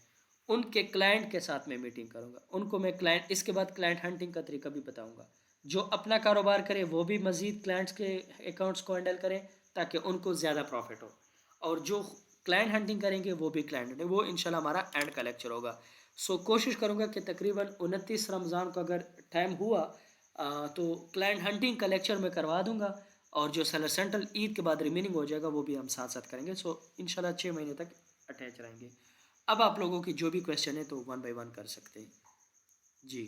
उनके क्लाइंट के साथ मैं मीटिंग करूँगा। उनको मैं क्लाइंट, इसके बाद क्लाइंट हंटिंग का तरीका भी बताऊँगा। जो अपना कारोबार करे वो भी मज़ीद क्लाइंट्स के अकाउंट्स को हैंडल करें, ताकि उनको ज़्यादा प्रॉफिट हो। और जो क्लाइंट हंटिंग करेंगे वो भी क्लाइंट हंटिंग, वो इंशाल्लाह हमारा एंड का लेक्चर होगा। सो कोशिश करूँगा कि तकरीबन 29 रमज़ान को अगर टाइम हुआ तो क्लाइंट हंटिंग का लेक्चर मैं करवा दूँगा। और जो सेलर सेंट्रल ईद के बाद रिमेनिंग हो जाएगा वो भी हम साथ साथ करेंगे। सो इंशाल्लाह 6 महीने तक अटैच रहेंगे। अब आप लोगों की जो भी क्वेश्चन है तो वन बाय वन कर सकते हैं। जी।